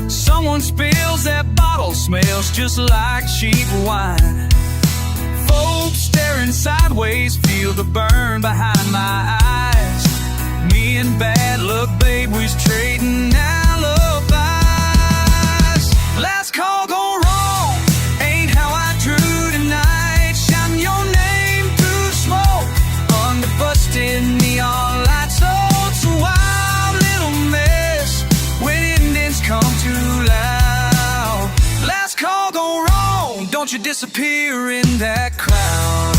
Someone spills, that bottle smells just like cheap wine. Folks staring sideways, feel the burn behind my eyes. Me and bad luck, babe, we's trading alibis. Last call gone wrong, ain't how I drew tonight. Shouting your name through the smoke, under busted neon lights. Oh, it's a wild little mess when endings come too loud. Last call gone wrong, don't you disappear in that crowd.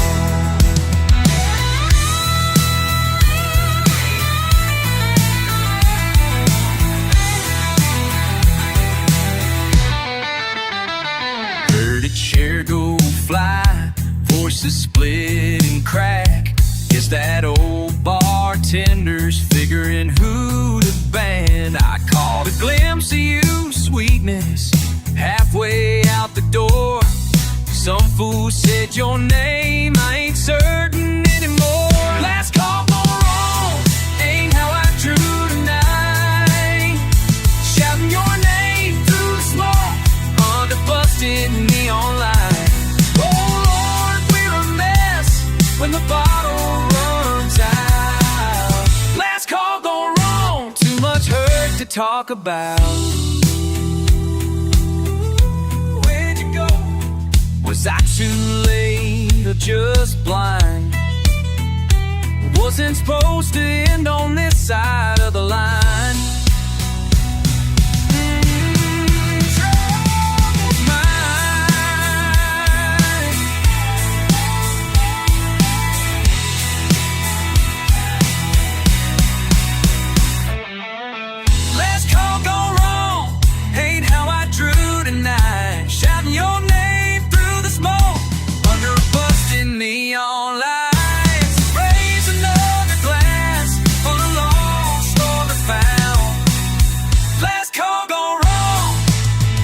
Heard a chair go fly, voices split and crack. Is that old bartender's figuring who to ban? I caught a glimpse of you, sweetness, halfway out the door. Some fool said your name, I ain't certain anymore. Last call gone wrong, ain't how I drew tonight. Shouting your name through the smoke, under busted neon light. Oh Lord, we're a mess when the bottle runs out. Last call gone wrong, too much hurt to talk about. Where'd you go? Was I too late or just blind? Wasn't supposed to end on this side of the line. Trouble's mine. Last call gone wrong, ain't how I drew tonight. Shouting your name through the smoke, under a busted neon lights. Raise another glass for the lost or the found. Last call gone wrong,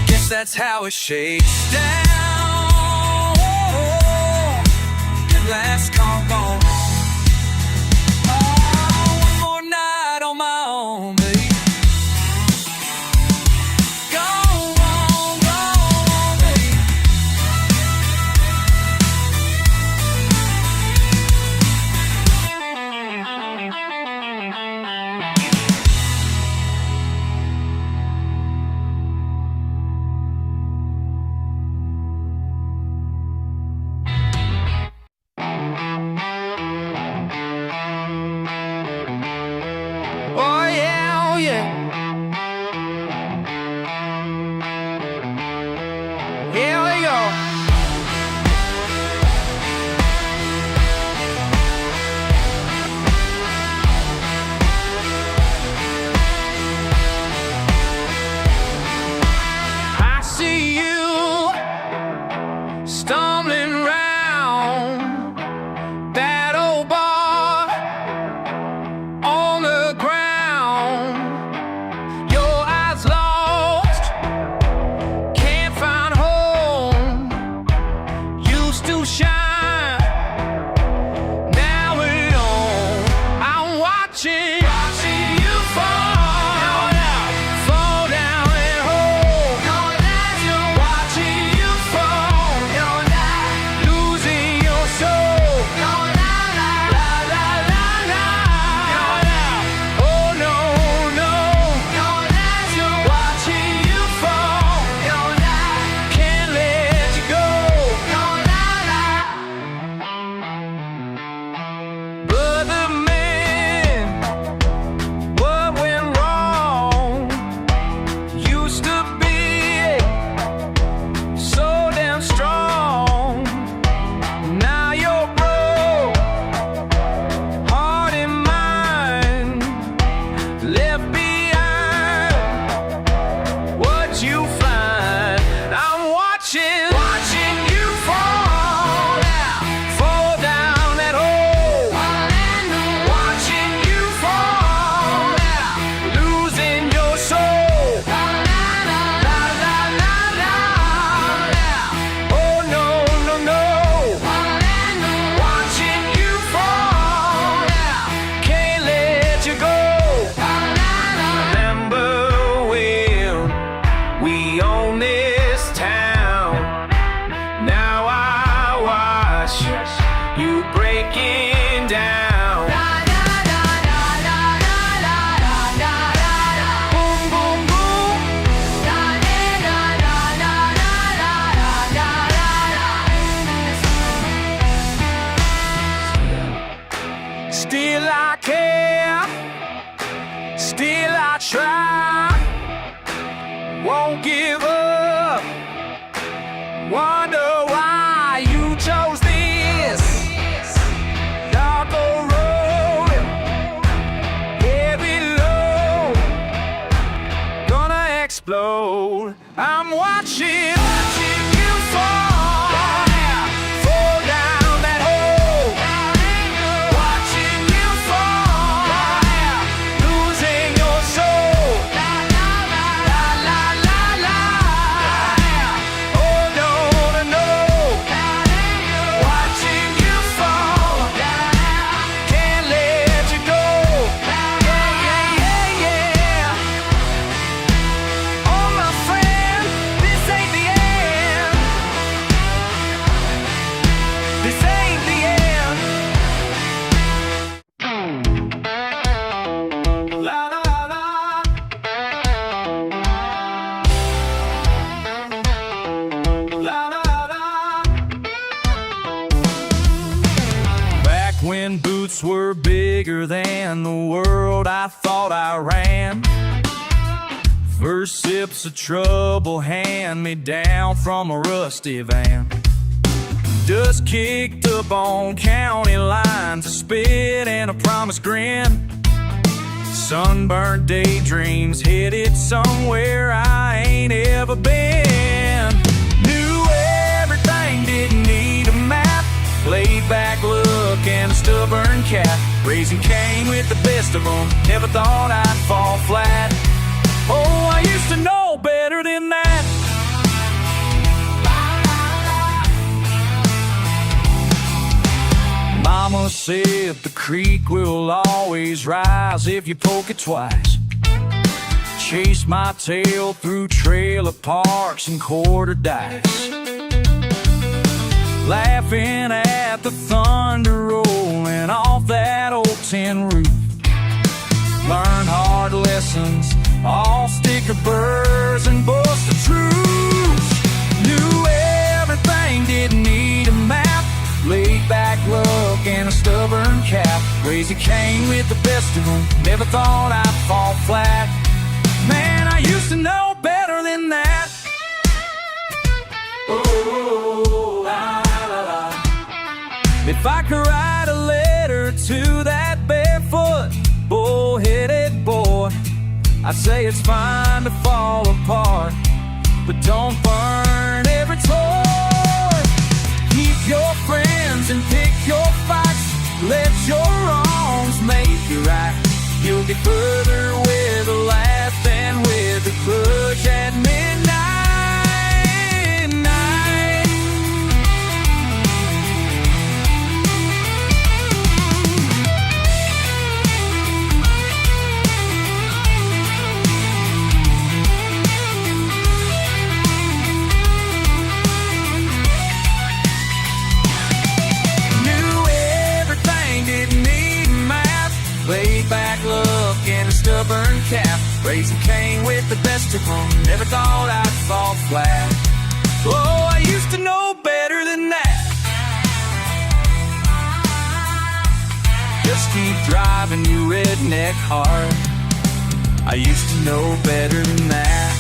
guess that's how it shakes down. Last call gone wrong. Oh, one more night on my own, babe. Go on, babe. Oh yeah, oh yeah. Here we go. I see you stumbling round that old bar on the ground. Your eyes lost, can't find home. watching you fall, fall down that hole. Watching you fall, losing your soul. La la la la. Oh no, no, no. Watching you fall, can't let you go. Yeah, yeah, yeah. Oh my friend, this ain't the end. This ain't the end. La la la. La la la. Back when boots were bigger than the world, I thought I ran. First sips of trouble hand me down from a rusty van. Dust kicked up on county lines, a spit and a promised grin. Sunburned daydreams headed somewhere I ain't ever been. Knew everything, didn't need a map. Laid back look and a stubborn cat. Raising Cain with the best of them, never thought I'd fall flat. Oh, I used to know better than that. Mama said the creek will always rise if you poke it twice. Chase my tail through trailer parks and quarter dice, laughing at the thunder rolling off that old tin roof. Learn hard lessons, all sticker burrs and bust the truth. Knew everything, didn't need a map. Laid back look and a stubborn cap. Raised Cain with the best of them, never thought I'd fall flat. Man, I used to know better than that. Oh, la, la, la. If I could write a letter to that barefoot, bull-headed boy, I'd say it's fine to fall apart, but don't burn every toy. Keep your friends and pick your fights. Let your wrongs make you right. You'll get further with a laugh than with a clutch at midnight. Laid back look and a stubborn cap. Raising Cain with the best of them, never thought I'd fall flat. Oh, I used to know better than that. Just keep driving, you redneck heart. I used to know better than that.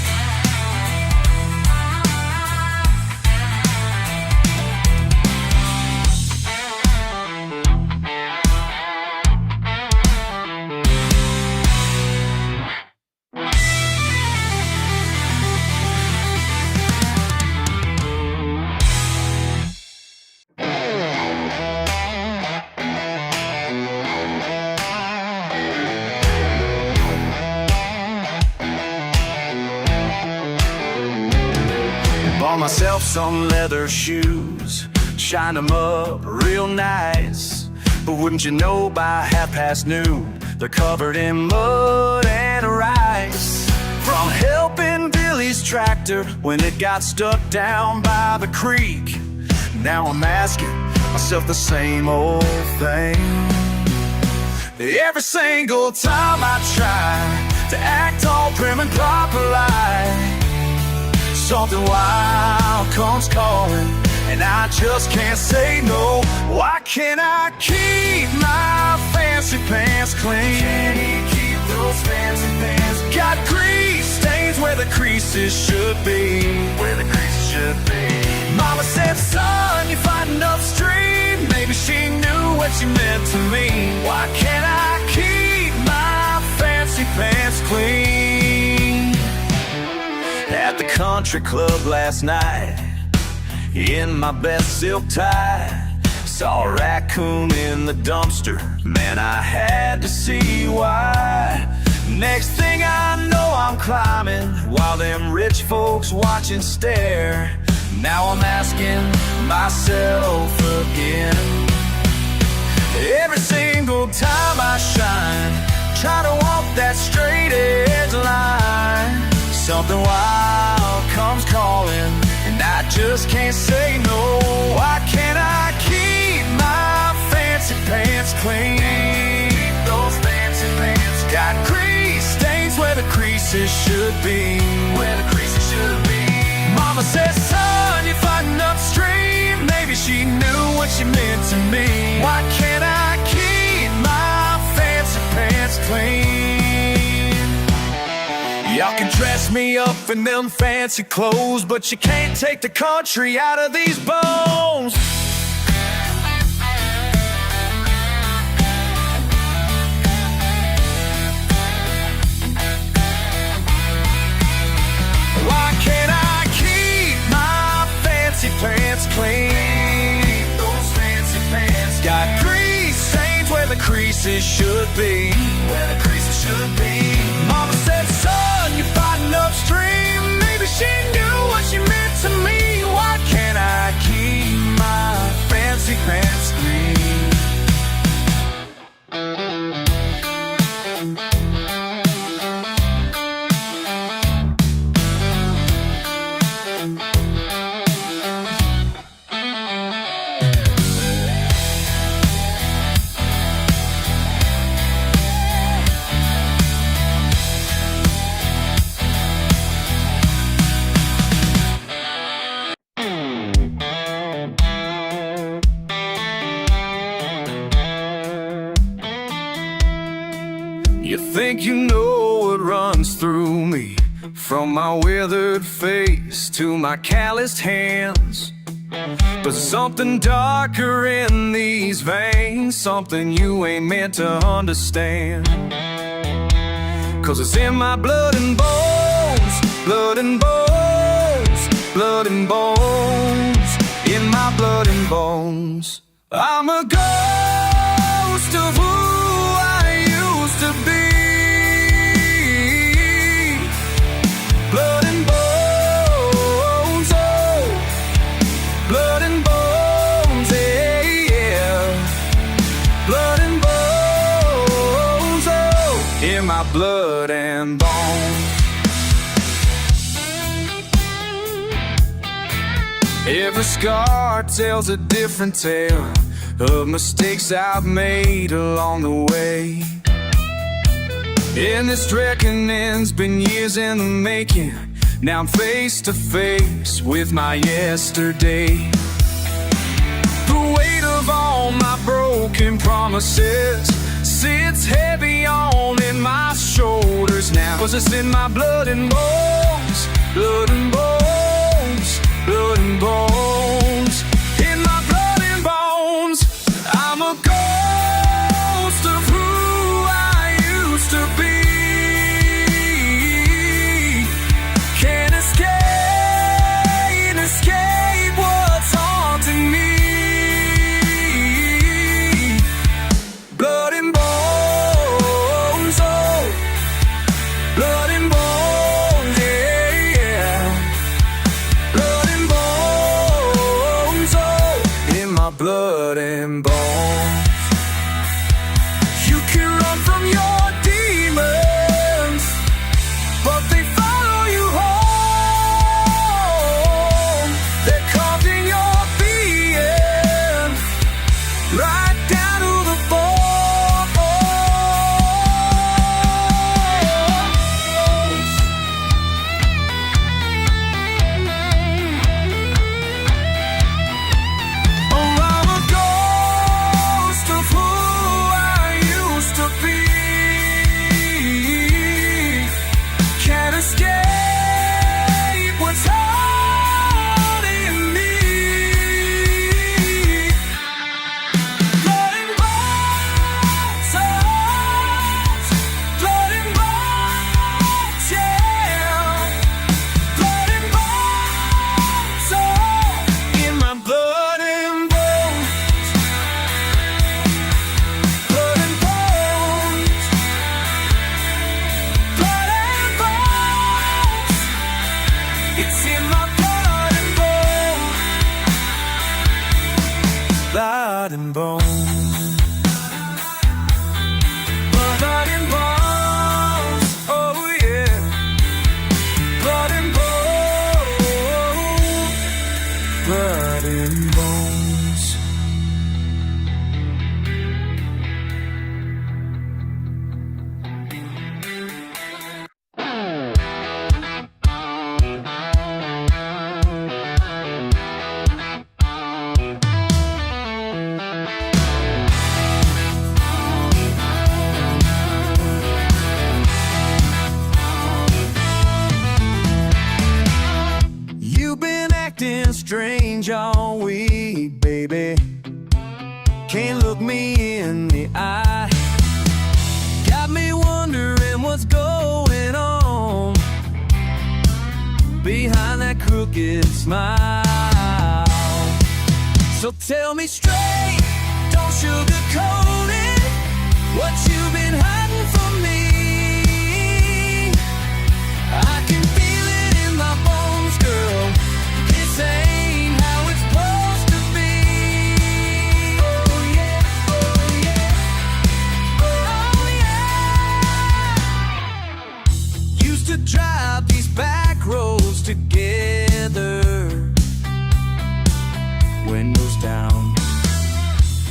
Bought myself some leather shoes, shined them up real nice. But wouldn't you know, by noon, they're covered in mud and rice. From helping Billy's tractor when it got stuck down by the creek, now I'm asking myself the same old thing. Every single time I try to act all prim and proper like, something wild comes calling, and I just can't say no. Why can't I keep my fancy pants clean? Can you keep those fancy pants? Got grease stains where the creases should be. Where the creases should be. Mama said, son, you're fighting upstream. Maybe she knew what you meant to me. Why can't I keep my fancy pants clean? at the country club last night, in my best silk tie. Saw a raccoon in the dumpster, man, I had to see why. Next thing I know, I'm climbing while them rich folks watch and stare. Now I'm asking myself again. Every single time I shine, try to walk that straight edge line. Something wild comes calling, and I just can't say no. Why can't I keep my fancy pants clean? Those fancy pants got grease stains where the creases should be. Where the creases should be. Mama said, son, you're fighting upstream. Maybe she knew what she meant to me. Why can't I keep my fancy pants clean? Y'all can dress me up in them fancy clothes, but you can't take the country out of these bones. Why can't I keep my fancy pants clean? Those fancy pants got grease stains where the creases should be. Where the creases should be. Mama said, son, you're fighting upstream. Maybe she knew what she meant to me. Why can't I keep my fancy pants clean? You think you know what runs through me, from my withered face to my calloused hands. But something darker in these veins, something you ain't meant to understand. 'Cause it's in my blood and bones, blood and bones, blood and bones, in my blood and bones. I'm a ghost of who I used to be. Blood and bones, oh, blood and bones, yeah, yeah. Blood and bones, oh, in my blood and bones. Every scar tells a different tale of mistakes I've made along the way. And this reckoning's been years in the making. Now I'm face to face with my yesterday. The weight of all my broken promises sits heavy on in my shoulders now. 'Cause it's in my blood and bones, blood and bones, blood and bones, in my blood and bones. I'm a ghost of who I used to be. Can't escape what's haunting me. Blood and bones, oh, blood and bones, yeah, yeah. Blood and bones, oh, in my blood and bones. You can run from your demons, but they follow you home. They're carved in your being, right down to the bone. Oh, I'm a ghost blood and bone. Blood and bones, oh yeah. Blood and bone, blood and bones. Acting strange all week, baby. Can't look me in the eye. Got me wondering what's going on behind that crooked smile. So tell me straight, don't sugarcoat it. What you've been hiding from me, I can feel it in my bones, girl. This ain't how it's supposed to be. Oh yeah, oh yeah, oh yeah. Used to drive these back roads together, windows down,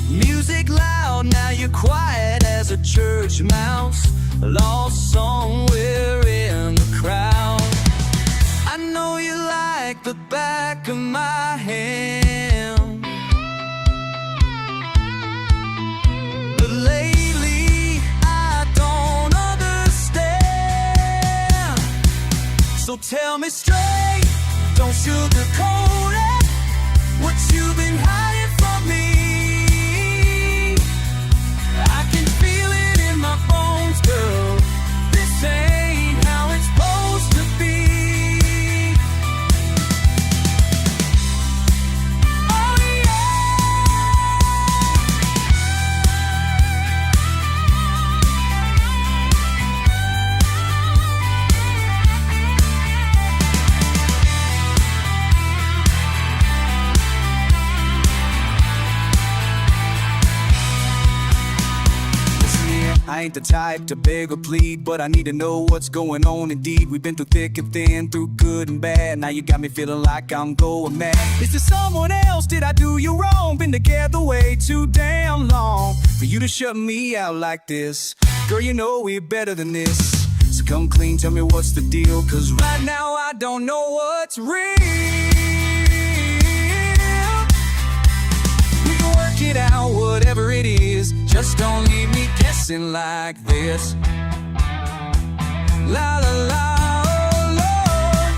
music loud. Now you're quiet as a church mouse, lost somewhere in the crowd. I know you like the back of my hand, but lately I don't understand. So tell me straight, don't sugarcoat it. What you've been hiding from me, I can feel it in my bones, girl. This ain't how it's supposed to be. I ain't the type to beg or plead, but I need to know what's going on indeed. We've been through thick and thin, through good and bad. Now you got me feeling like I'm going mad. Is there someone else? Did I do you wrong? Been together way too damn long for you to shut me out like this. Girl, you know we're better than this. So come clean, tell me what's the deal, cause right now I don't know what's real. We can work it out, whatever it is. Just don't leave me guessing like this. La la la, oh Lord.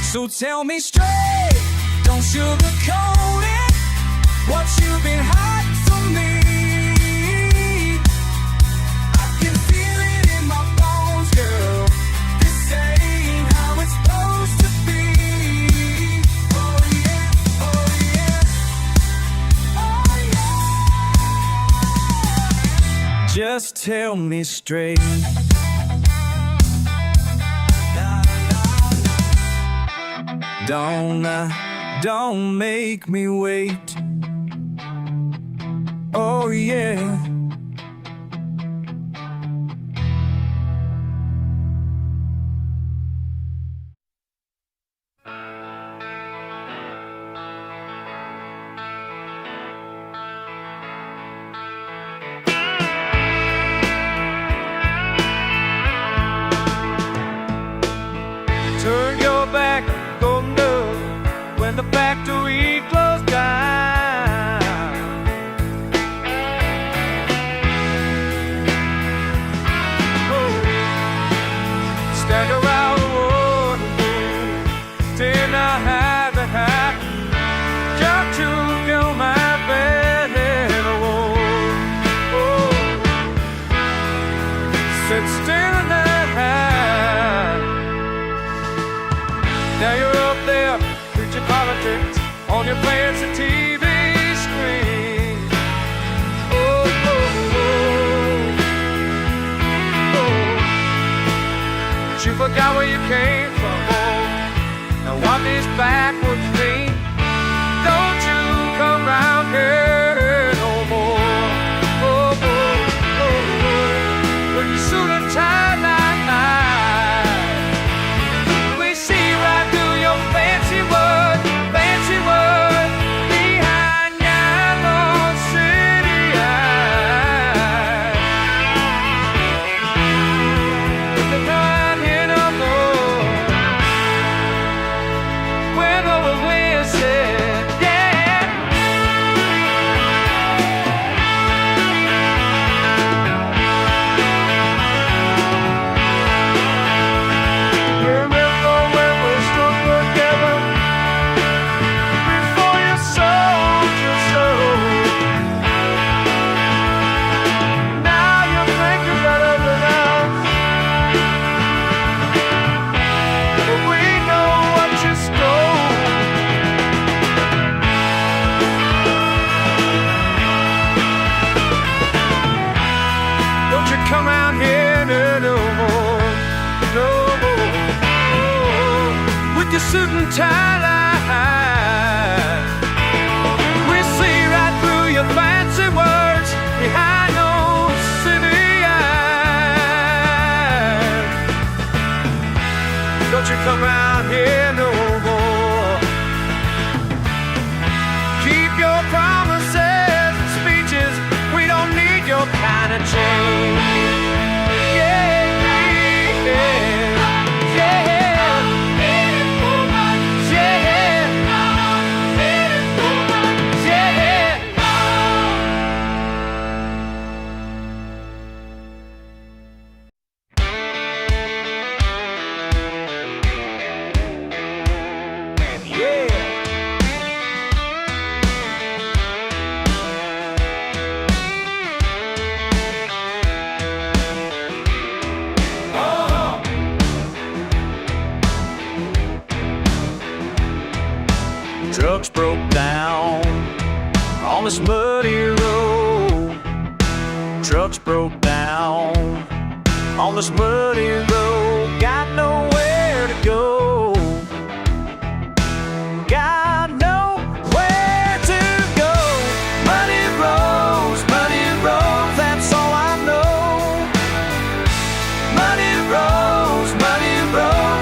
So tell me straight, don't sugarcoat it. What you've been hiding from me, I can feel it in my bones, girl. This ain't how it's supposed to be. Oh yeah, oh yeah, oh yeah. Just tell me straight. Don't make me wait. Oh yeah. Turn your back, golden dove, when the factory closed down. Oh, stand around the world, did not have the hat. Got to fill my bed in a wall. Oh, sit still in that hat. Now you're up there, preaching politics on your fancy TV screen. Oh, oh, oh, oh. But you forgot where you came from, oh. Now what these backwards mean? Don't you come round here no suit and tie line. We see right through your fancy words behind those city eyes. Don't you come around here no more. Keep your promises and speeches. We don't need your kind of change. Trucks broke down on this muddy road. Trucks broke down on this muddy road. Got nowhere to go. Got nowhere to go. Muddy roads, that's all I know. Muddy roads,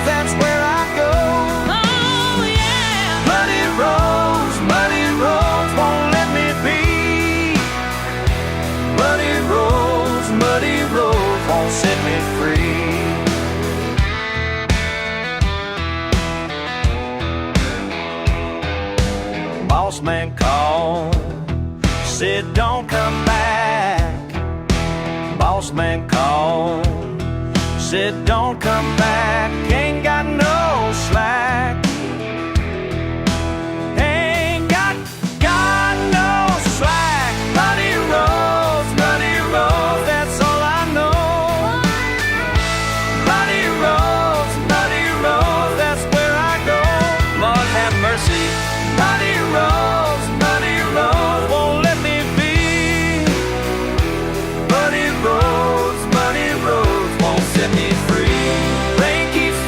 that's where I go. Oh yeah. Muddy roads won't let me be. Muddy roads won't set me free. Boss man called, said don't come back. Boss man called, said don't come back. Ain't got no slack. Ain't got no slack. Muddy roads, that's all I know. Muddy roads, that's where I go. Lord have mercy. Muddy roads won't let me be. Muddy roads won't set me free. Rain keeps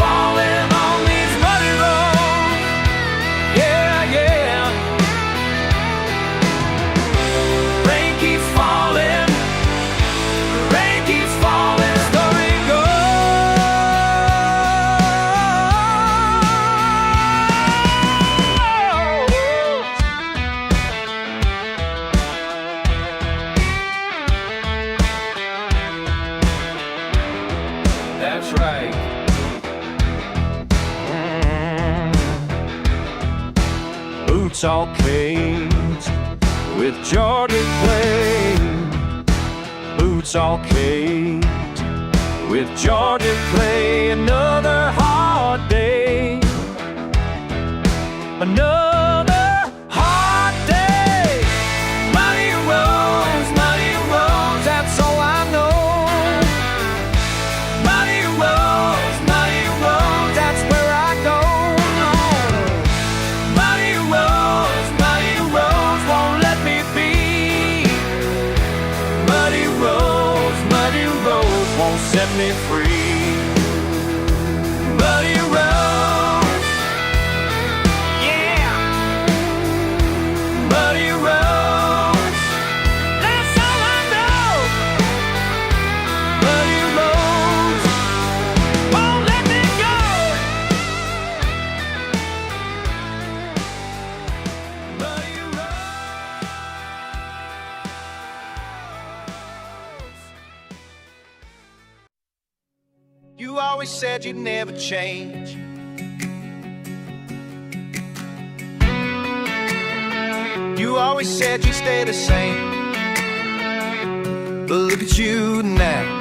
falling on these muddy roads. Yeah, yeah. Rain keeps falling, story goes. That's right. Boots all caged with Georgia clay. Boots all caged with Georgia clay. Another hard day. Another hard day. Muddy roads, that's all I know. Muddy roads, that's where I go. Muddy roads won't let me be. Muddy roads won't set me free. Muddy roads, yeah. Muddy roads, that's all I know. Muddy roads won't let me go. Muddy roads. You always said you'd never change. You always said you'd stay the same. But look at you now.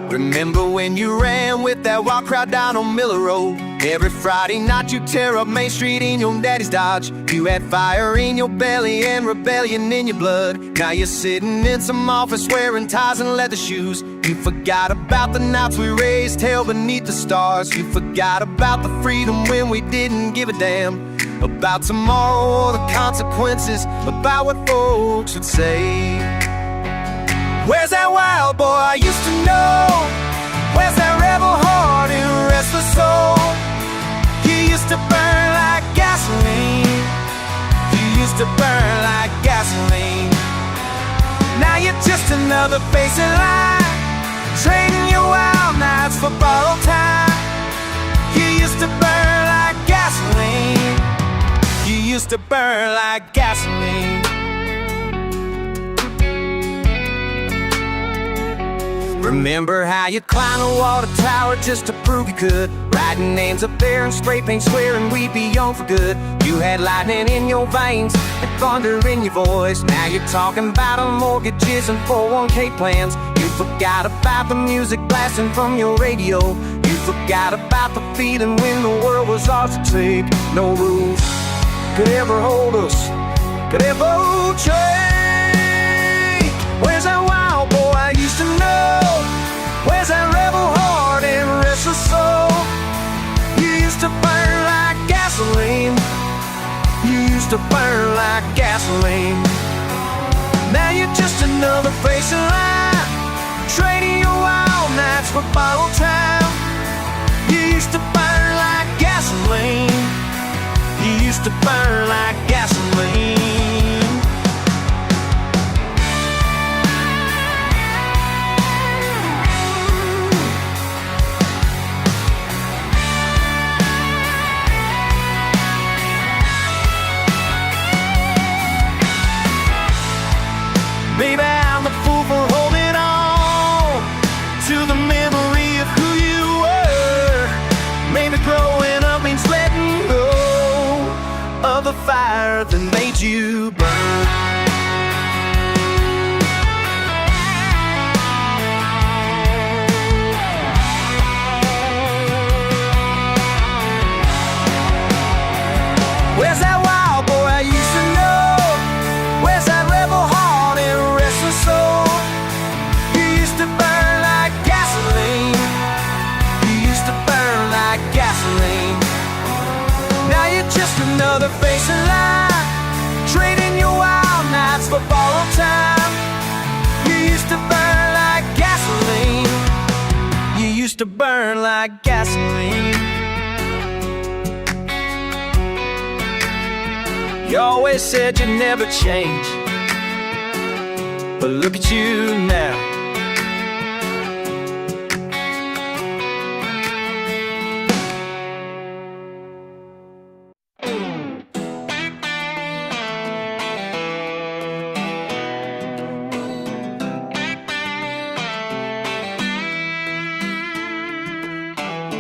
Remember when you ran with that wild crowd down on Miller Road? Every Friday night you tear up Main Street in your daddy's Dodge. You had fire in your belly and rebellion in your blood. Now you're sitting in some office wearing ties and leather shoes. You forgot about the nights we raised hell beneath the stars. You forgot about the freedom when we didn't give a damn about tomorrow or the consequences, about what folks would say. Where's that wild boy I used to know? Where's that rebel heart and restless soul? You used to burn like gasoline. You used to burn like gasoline. Now you're just another face in line, trading your wild nights for borrowed time. You used to burn like gasoline. You used to burn like gasoline. Remember how you'd climb a water tower just to prove you could, writing names up there and spray paint swearing we'd be young for good. You had lightning in your veins and thunder in your voice. Now you're talking about mortgages and 401k plans. You forgot about the music blasting from your radio. You forgot about the feeling when the world was ours to take. No rules could ever hold us, could ever change. Where's that wild boy I used to know? Where's that rebel heart and restless soul? You used to burn like gasoline. You used to burn like gasoline. Now you're just another face in line, trading your wild nights for borrowed time. You used to burn like gasoline. You used to burn like gasoline. Baby, I'm a fool for holding on to the memory of who you were. Maybe growing up means letting go of the fire that made you burn. Where's that wild boy I used to know? Where's that rebel heart and restless soul? You used to burn like gasoline. You used to burn like gasoline. Now you're just another face in line, trading your wild nights for borrowed time. You used to burn like gasoline. You used to burn like gasoline. You always said you'd never change, but look at you now.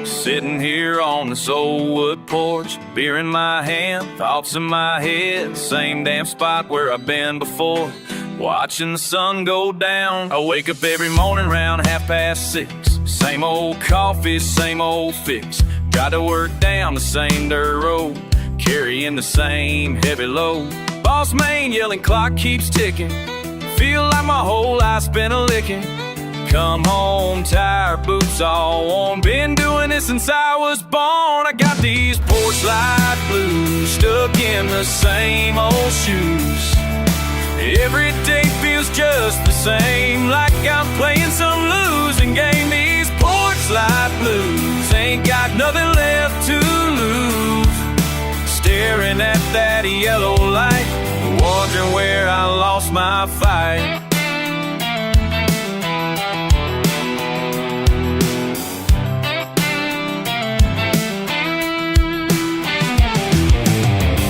Sitting here on this old wood porch, beer in my hand, thoughts in my head, same damn spot where I've been before, watching the sun go down. I wake up every morning around 6:30, same old coffee, same old fix. Got to work down the same dirt road, carrying the same heavy load. Boss man yelling, clock keeps ticking, feel like my whole life's been a licking. Come home, tired, boots all worn. Been doing this since I was born. I got these porch light blues, stuck in the same old shoes. Every day feels just the same, like I'm playing some losing game. These porch light blues ain't got nothing left to lose. Staring at that yellow light, wondering where I lost my fight.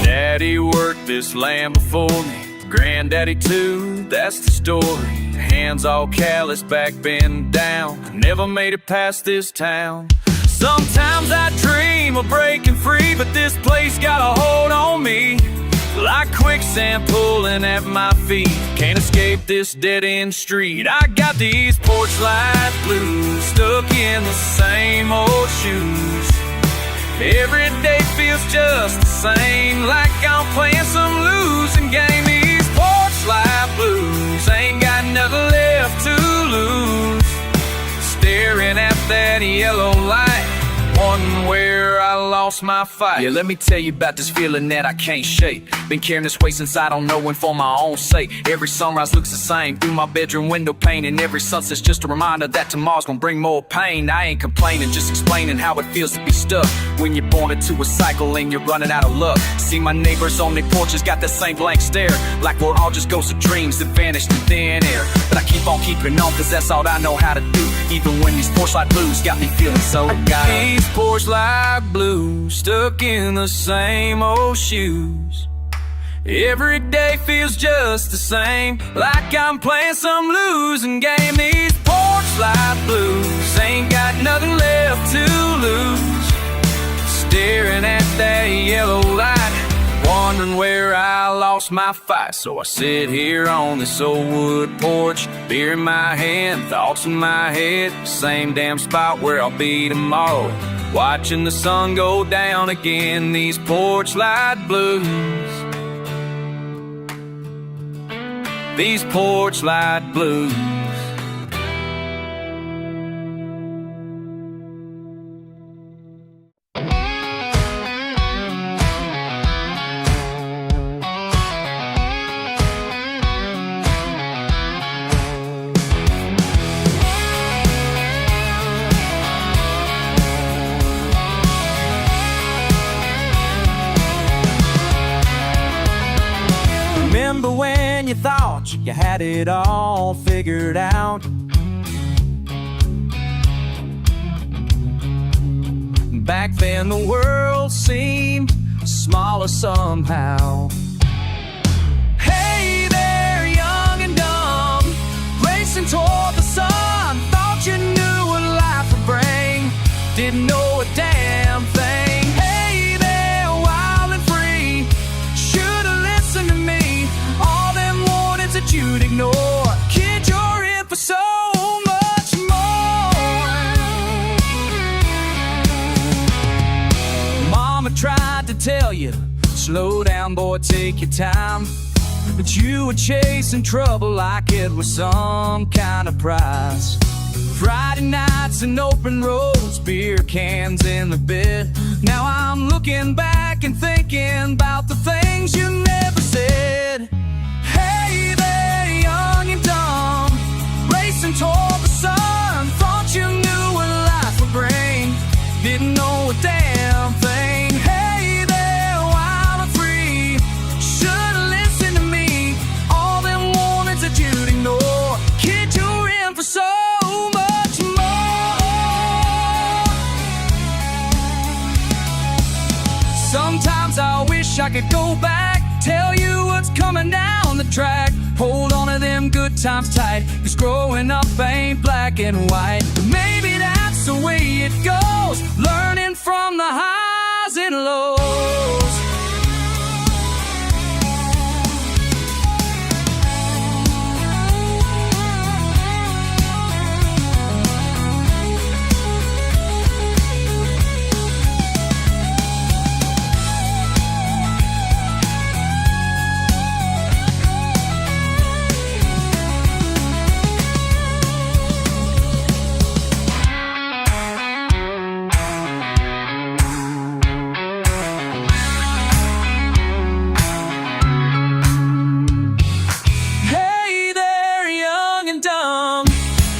Daddy worked this land before me, Granddaddy too, that's the story. Hands all calloused, back bent down, never made it past this town. Sometimes I dream of breaking free, but this place got a hold on me, like quicksand pulling at my feet. Can't escape this dead-end street. I got these porch light blues, stuck in the same old shoes. Every day feels just the same, like I'm playing some losing game. These porch light blues ain't got nothing left to lose. Staring at that yellow light, wondering where I lost lost my fight. Yeah, let me tell you about this feeling that I can't shake. Been carrying this weight since I don't know when, for my own sake. Every sunrise looks the same through my bedroom window pane, and every sunset's just a reminder that tomorrow's gonna bring more pain. I ain't complaining, just explaining how it feels to be stuck when you're born into a cycle and you're running out of luck. See my neighbors on their porches got that same blank stare, like we're all just ghosts of dreams that vanished in thin air. But I keep on keeping on, cause that's all I know how to do, even when these porch light blues got me feeling so got these porch light blues stuck in the same old shoes. Every day feels just the same, like I'm playing some losing game. These porch light blues ain't got nothing left to lose, staring at that yellow light, wondering where I lost my fight. So I sit here on this old wood porch, beer in my hand, thoughts in my head, same damn spot where I'll be tomorrow, watching the sun go down again. These porch light blues, these porch light blues. Remember when you thought you had it all figured out? Back then the world seemed smaller somehow. Hey there, young and dumb, racing toward the sun, thought you knew what life would bring, didn't know a damn thing. Hey there, wild and free, should've listened to me, all them warnings that you'd ignore. Kid, you're in for so much more. Mama tried to tell you, slow down boy, take your time, but you were chasing trouble like it was some kind of prize. Friday nights and open roads, beer cans in the bed. Now I'm looking back and thinking about the things you never said. Hey there, young and dumb, racing toward the sun, thought you knew what life would bring, didn't know a damn thing. Hey there, wild and free, should've listened to me, all them warnings that you'd ignore. Kid, you're in for so much more. Sometimes I wish I could go back, tell you what's coming down the track. Hold on to them good times tight, cause growing up ain't black and white. But maybe that's the way it goes, learning from the highs and lows.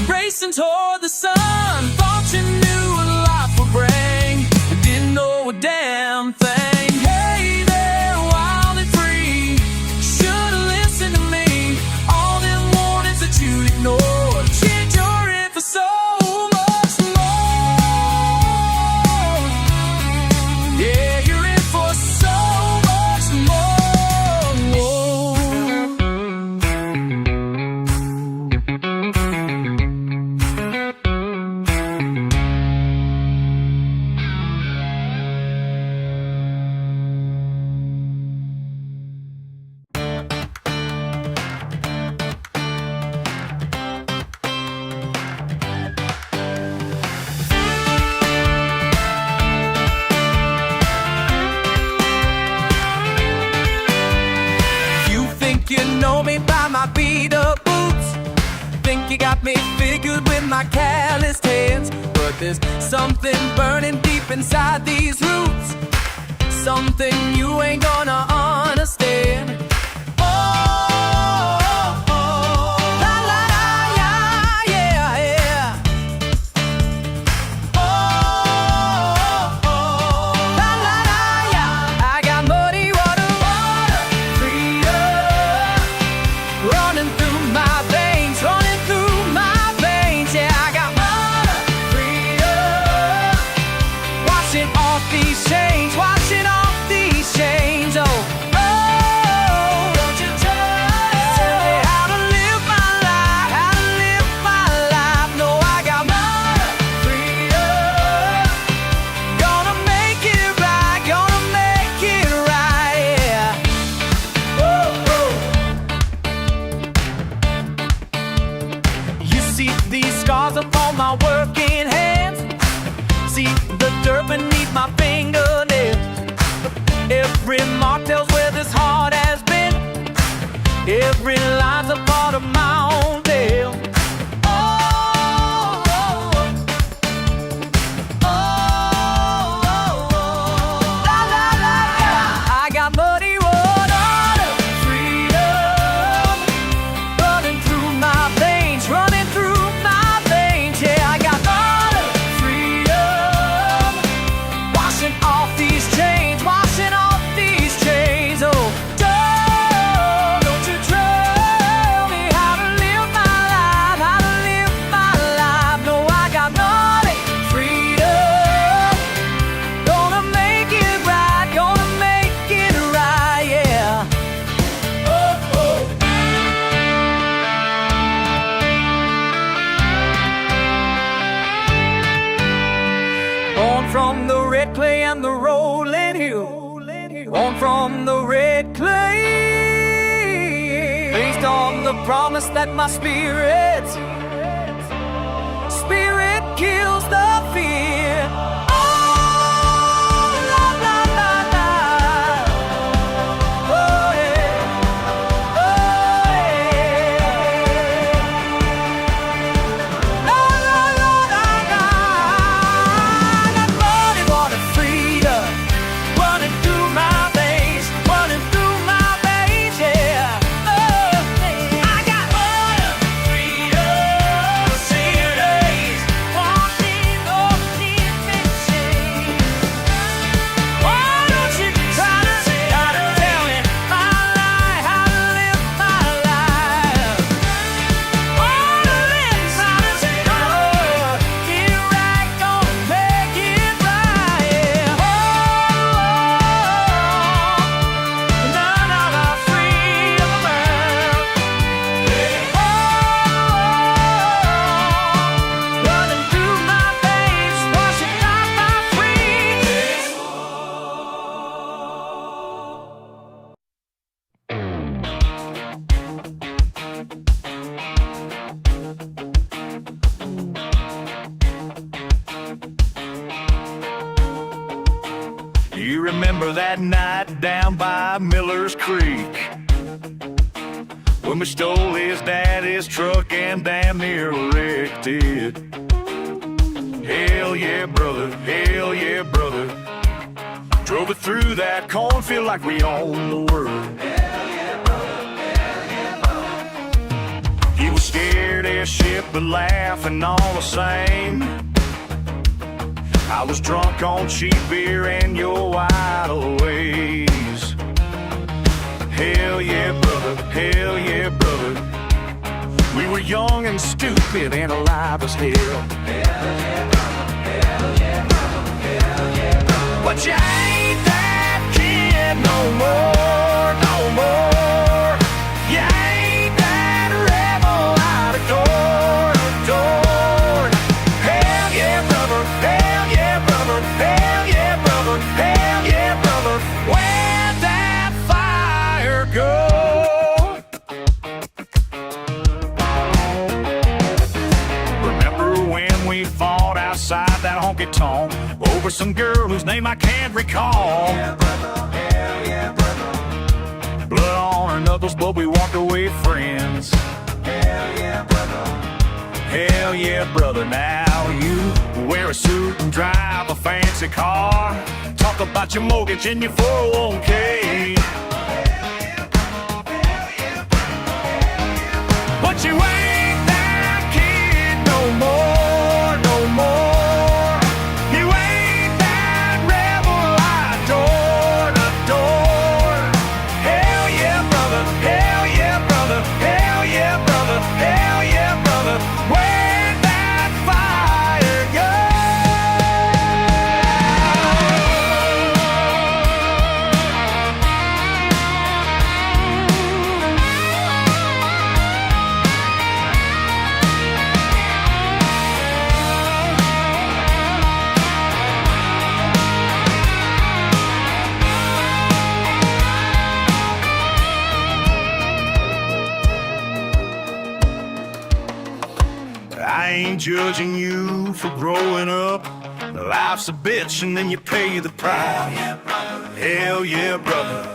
Racing toward the sun, thought you knew what life would bring, and didn't know a damn thing. Hey there, wild and free, should've listened to me, all them warnings that you ignored. Kid, you're in for so much more. Yeah, you're in for so much more. You know me by my beat up boots, think you got me figured with my calloused hands, but There's something burning deep inside these roots, something you ain't gonna understand. Upon my working hands, see the dirt beneath my fingernails. Every mark tells where this heart has been. Every line's a part of my own tale. I got muddy water, freedom running through my veins, running through my veins. Yeah, I got freedom washing off these chains, washing off these chains. Oh, don't you tell me how to live my life, how to live my life. No, I got money, freedom, gonna make it right, gonna make it right, yeah. Oh, oh. Born from the red clay and the rolling hill, born from the red clay, based on the promise that my spirit kills the fear. Oh, la, la, la, la. Oh, yeah. Oh, yeah. La, la, la, la, la. I got muddy water, freedom running through my veins, running through my veins, yeah. Oh, I got water, freedom, clear days, walking on different shades. Why don't you try to tell me my life, how to live my life? Wanna live how to get right, gonna make it right, yeah. Oh, no, no, no, free of the world. Oh, running through my veins, washing out my freedom. You remember that night down by Miller's Creek when we stole his daddy's truck and damn near wrecked it? Hell yeah, brother, hell yeah, brother. Drove it through that cornfield like we own the world. He was scared as shit but laughing all the same. I was drunk on cheap beer and your idle ways. Hell yeah, brother, hell yeah, brother. We were young and stupid and alive as hell. But you ain't that kid no more, no more. You ain't that rebel out of door to door. Hell yeah, brother, hell yeah, brother, hell yeah, brother, hell yeah, brother. Where'd that fire go? Remember when we fought outside that honky-tonk over some girl whose name I can't recall? Yeah, brother, hell yeah, brother. Blood on our knuckles, but we walked away friends. Hell yeah, brother. Hell yeah, brother, now you wear a suit and drive a fancy car. Talk about your mortgage and your 401k. But you ain't that kid no more, no more. You ain't that rebel I adore. Hell yeah, brother, hell yeah, brother, hell yeah, brother, hell yeah, brother. Where'd that fire go? I ain't judging you for growing up. Life's a bitch and then you pay the price. Hell yeah, brother.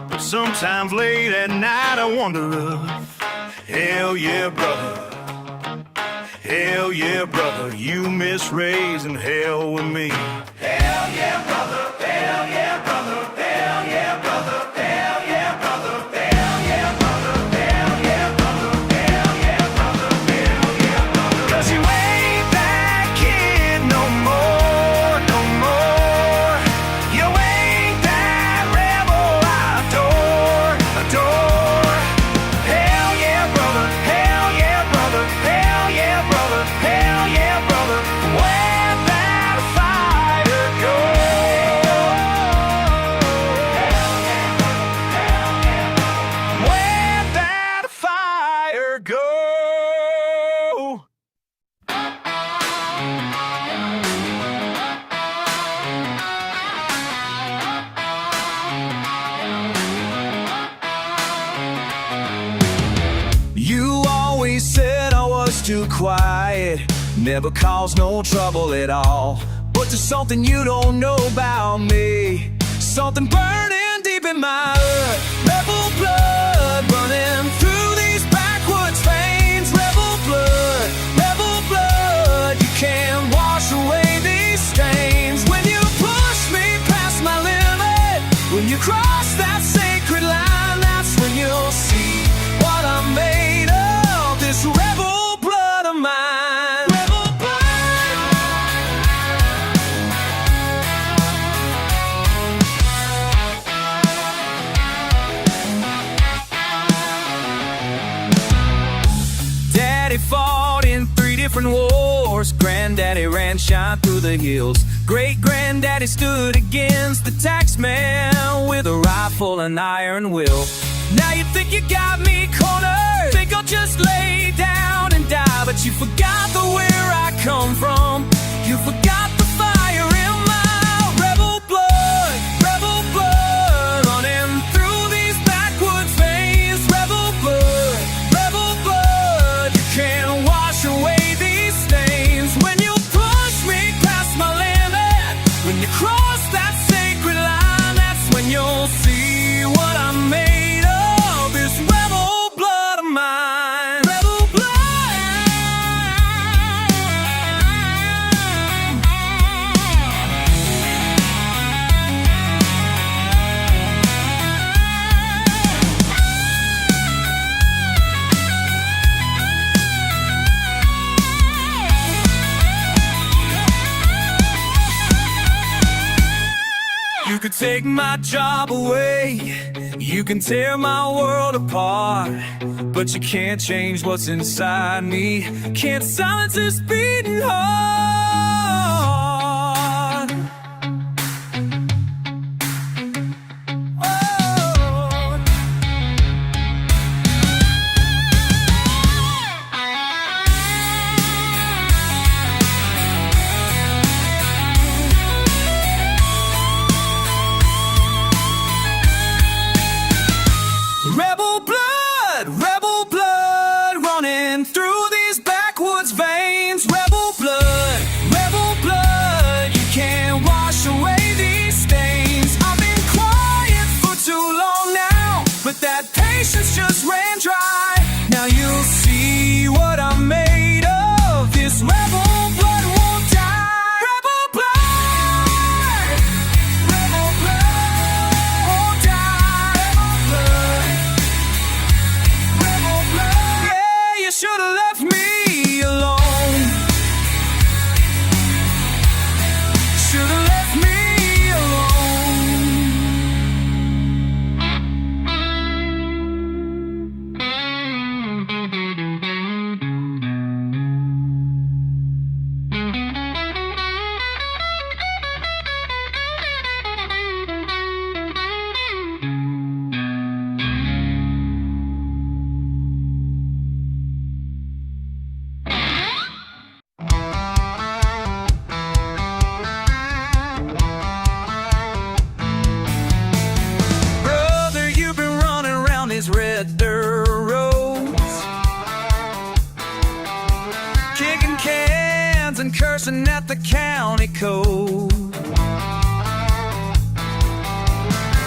But sometimes late at night I wonder if, hell yeah, brother. Hell yeah, brother. You miss raising hell with me. Hell yeah, brother. Hell yeah, brother. Hell yeah, brother. Hell yeah, brother. Hell yeah, brother. Hell yeah, brother. Hell yeah, brother. Hell yeah, brother. 'Cause you ain't that kid no more, no more. You ain't that rebel I adore. Hell yeah, brother. Hell yeah, brother. Hell yeah, brother. Hell yeah, brother. Where'd that fire go? Where'd that fire go? You always said I was too quiet, never caused no trouble at all. But there's something you don't know about me, something burning deep in my earth. Rebel blood running through these backwoods veins. Rebel blood, you can't wash away these stains. When you push me past my limit, when you cross that sacred line, that's when you'll see what I'm made of. This rebel blood of mine. Rebel Daddy fought in 3 different wars. Granddaddy ran shot through the hills. Great-granddaddy stood against the tax man with a rifle and iron will. Now you think you got me cornered, think I'll just lay down and die. But you forgot the where I come from. You forgot the fire in my rebel blood running through these backwoods veins. Rebel blood, you can't wash away these stains. When you push me past my limit, when you cross that sacred line, that's when you'll see what I'm made of. This rebel blood of mine. Rebel You could take my job away, you can tear my world apart, but you can't change what's inside me, can't silence this beating heart. Rebel blood running through these backwoods veins. Rebel blood, cussing at the county code.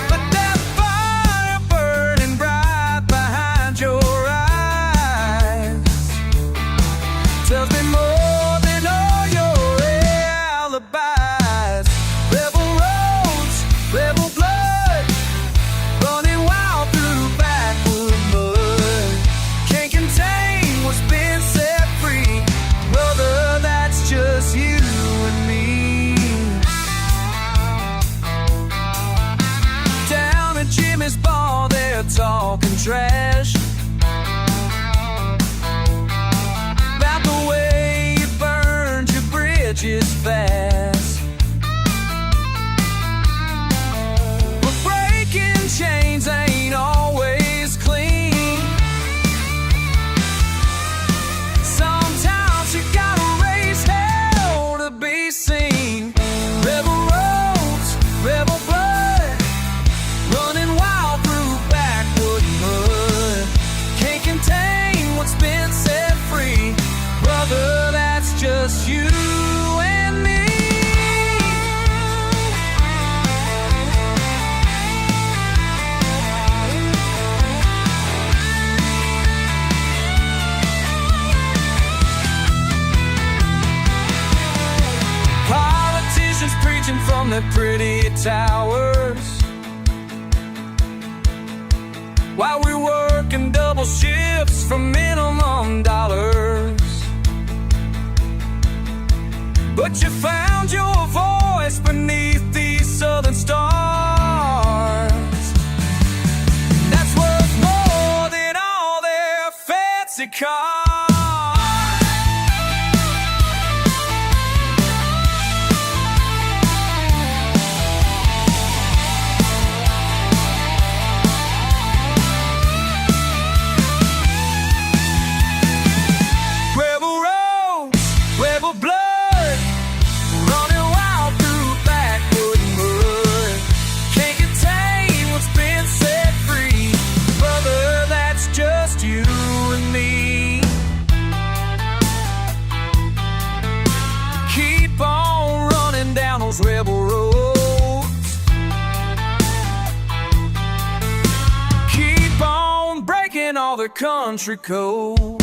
But that fire burning bright behind your eyes tells me more than all your alibis. Rebel roads, rebel blood, running wild through backwood mud. Can't contain what's been set free. Brother, that's just you and me. Down at Jimmy's bar, they're talking trash about the way you burned your bridges fast. But breaking chains ain't always clean. Sometimes you gotta raise hell to be seen. Rebel roads, rebel blood, running wild through backwood mud. Can't contain what's been set free. Brother, that's just you and me. Politicians preaching from their pretty towers while we working double shifts for minimum dollars. But you found your voice beneath these southern stars. That's worth more than all their fancy cars. Rebel roads, rebel blood, running wild through backwood mud. Can't contain what's been set free. Brother, that's just you and me. Keep on running down those rebel roads. Keep on breaking all their country code.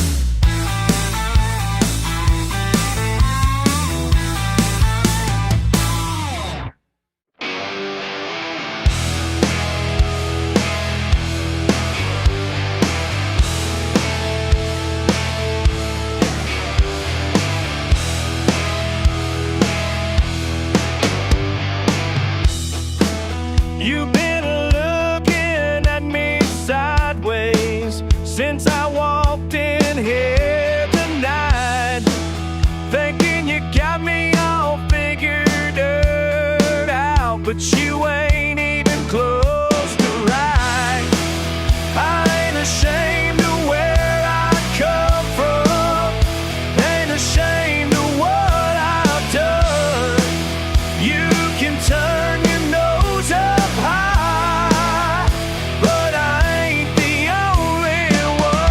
You've been looking at me sideways since I walked in here tonight, thinking you got me all figured out, but you ain't even close to right. I ain't ashamed of where I come from, ain't ashamed of what I've done. You can turn your nose up high, but I ain't the only one.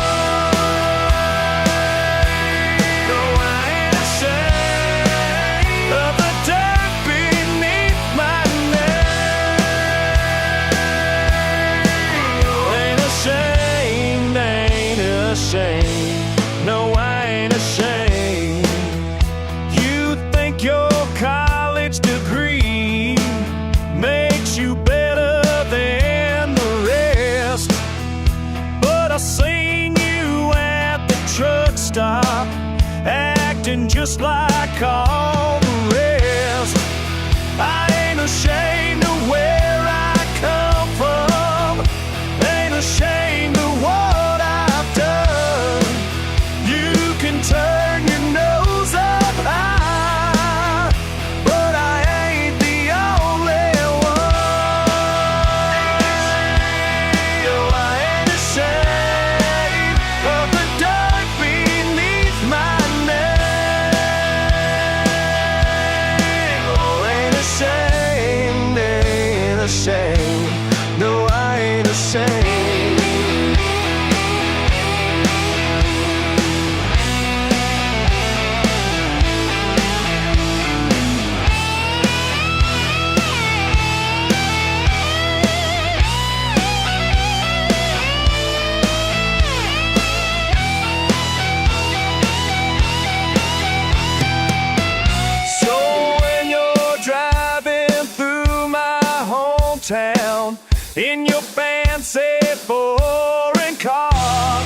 No, I ain't ashamed of the dirt beneath my nails. Ain't ashamed, ain't ashamed. No, I ain't ashamed. You think your college degree makes you better than the rest, but I seen you at the truck stop acting just like all the rest. I ain't ashamed of where I come from, ain't ashamed of what I've done. You can turn your nose up high, but I ain't the only one. No, I ain't ashamed of the dirt beneath my nails. town in your fancy foreign car.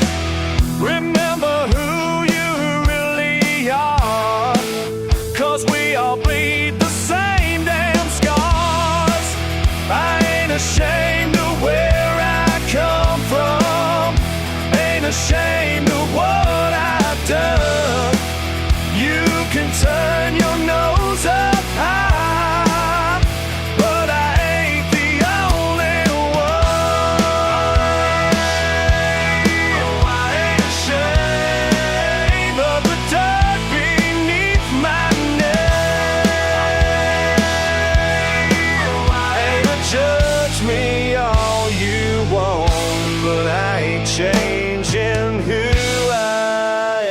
Remember who you really are, 'cause we all bleed the same damn scars. I ain't ashamed of where I come from, ain't ashamed of what I've done. You can turn your nose up high, but I ain't the only one. Oh, I ain't ashamed of the dirt beneath my name. Oh, I ain't judge me all you want, but I ain't changing who I am.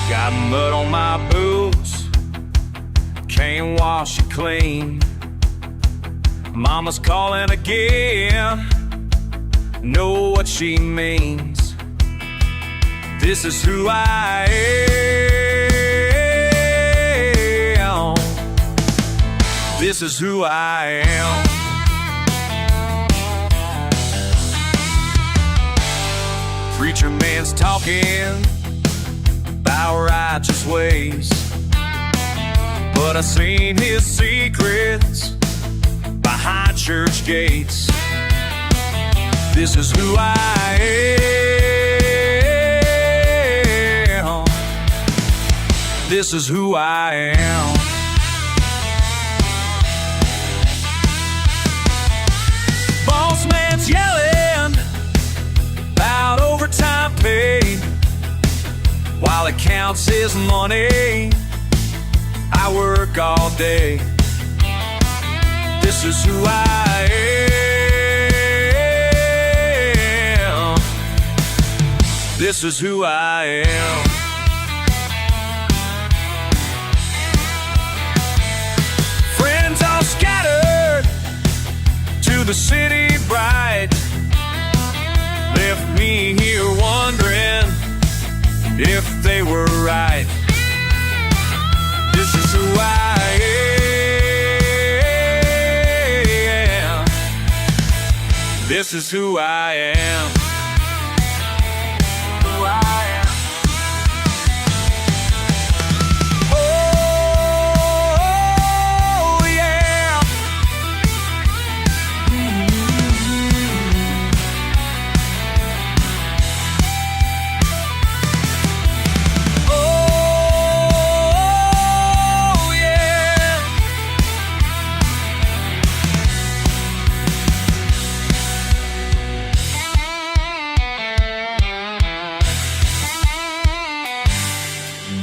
Got mud on my boots, can't wash it clean. Mama's calling again, know what she means. This is who I am. This is who I am. Preacher man's talking about righteous ways, but I seen his secrets behind church gates. This is who I am. This is who I am. Boss man's yelling about overtime pay while he counts his money. I work all day. This is who I am. This is who I am. Friends all scattered to the city bright, left me here wondering if they were right. This is who I am. This is who I am. Who I am. Oh, yeah.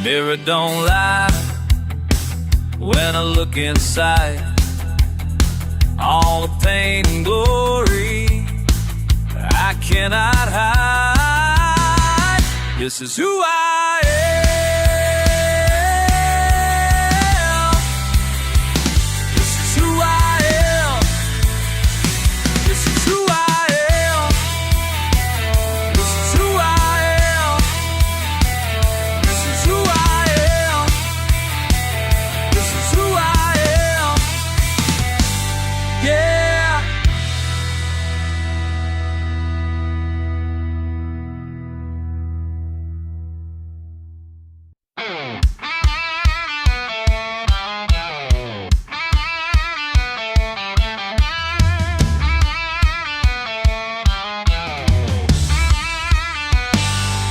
Mirror don't lie when I look inside. All the pain and glory I cannot hide. This is who I am. This is who I am. This is who I am. This is who I am. This is who I am. This is who I am. Yeah.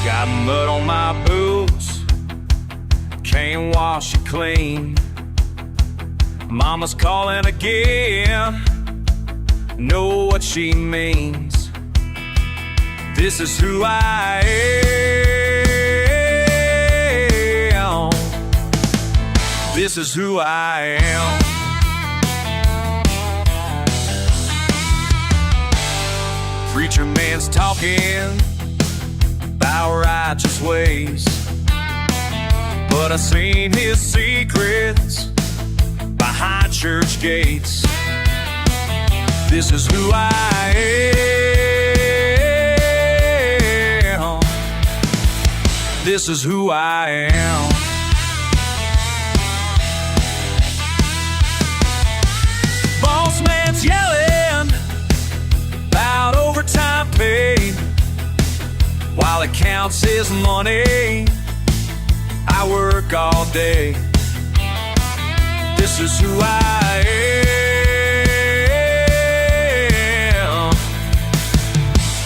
Got mud on my boots, can't wash it clean. Mama's calling again, know what she means. This is who I am. This is who I am. Preacher man's talking our righteous ways, but I seen his secrets behind church gates. This is who I am. This is who I am. Boss man's yelling about overtime pay while he counts his money. I work all day. This is who I am.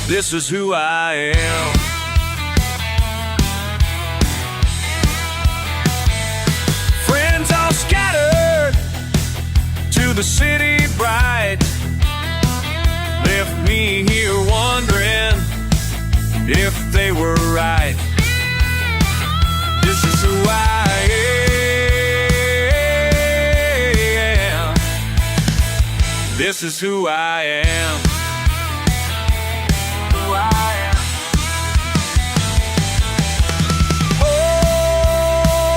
This is who I am. Friends all scattered to the city bright, left me here wondering if they were right. This is who I am. This is who I am. Who I am.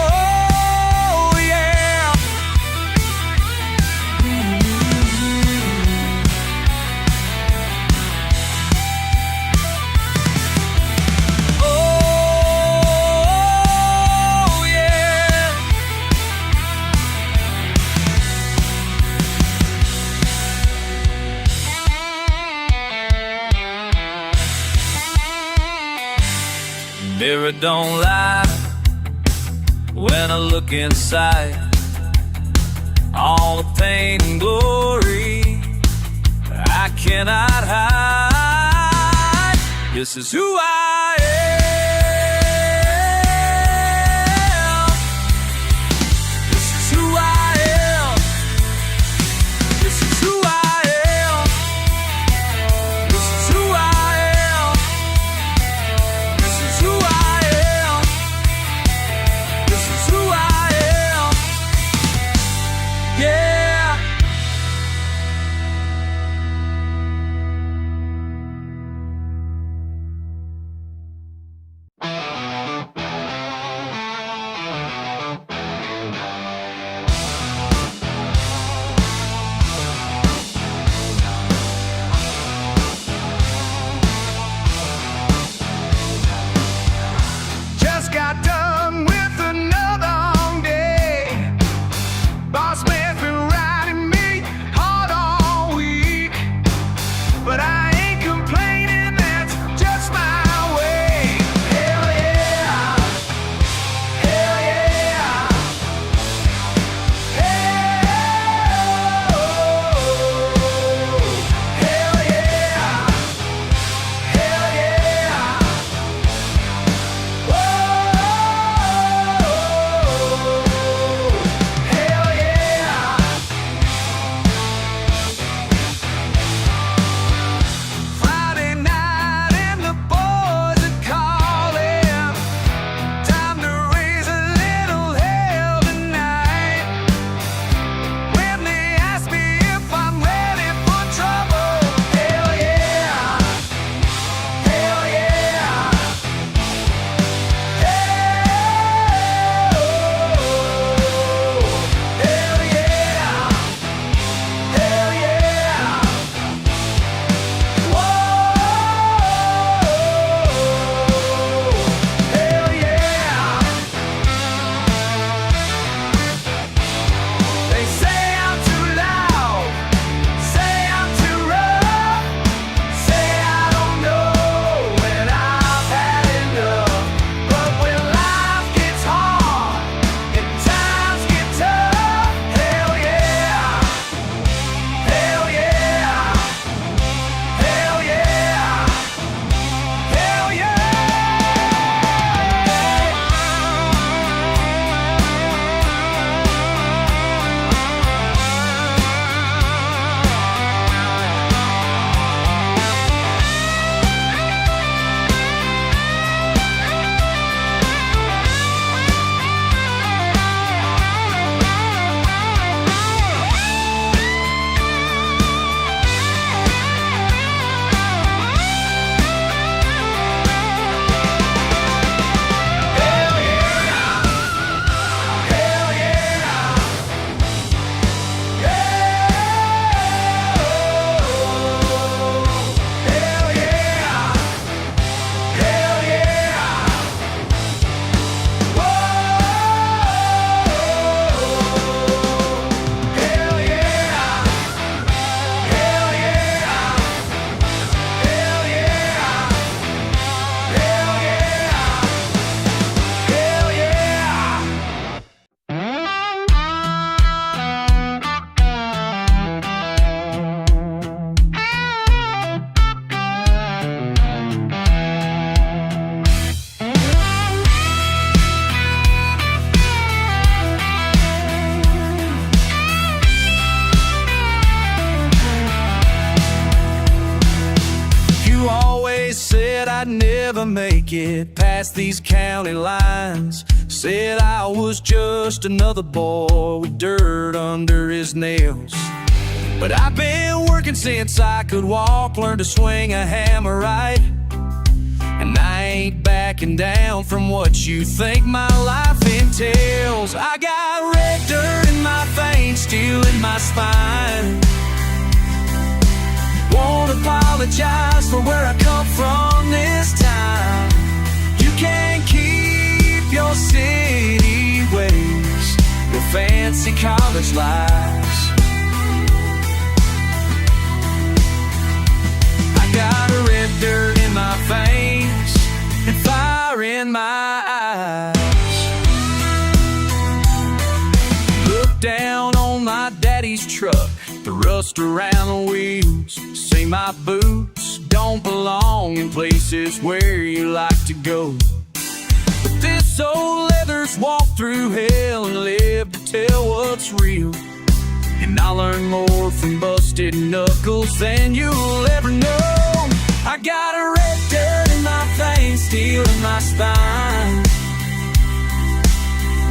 Oh, yeah. Oh, yeah. Mirror don't lie when I look inside. All the pain and glory I cannot hide. This is who I am. This is who I am. This is who I am. This is who I am. This is who I am. This is who I am. Yeah. I'd never make it past these county lines. Said I was just another boy with dirt under his nails. But I've been working since I could walk, learned to swing a hammer right. And I ain't backing down from what you think my life entails. I got red dirt in my veins, steel in my spine. Won't apologize for where I come from this time. You can't keep your city ways, your fancy college lives. I got a red dirt in my veins and fire in my eyes. Look down on my daddy's truck, the rust around the wheels. Say my boots don't belong in places where you like to go. But this old leather's walked through hell and lived to tell what's real. And I learned more from busted knuckles than you'll ever know. I got a red dirt in my veins, steel in my spine.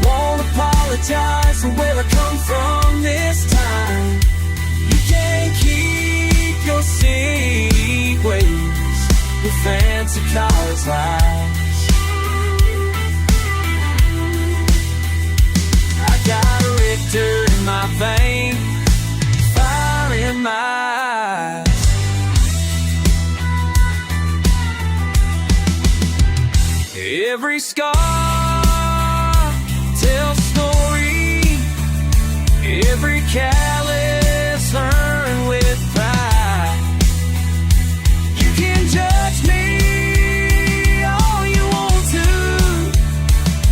Won't apologize for where I come from this time. You can't keep your city ways, your fancy college lives. I got a red dirt in my veins, fire in my eyes. Every scar tells a story, every callous earned with pride. You can judge me all you want to,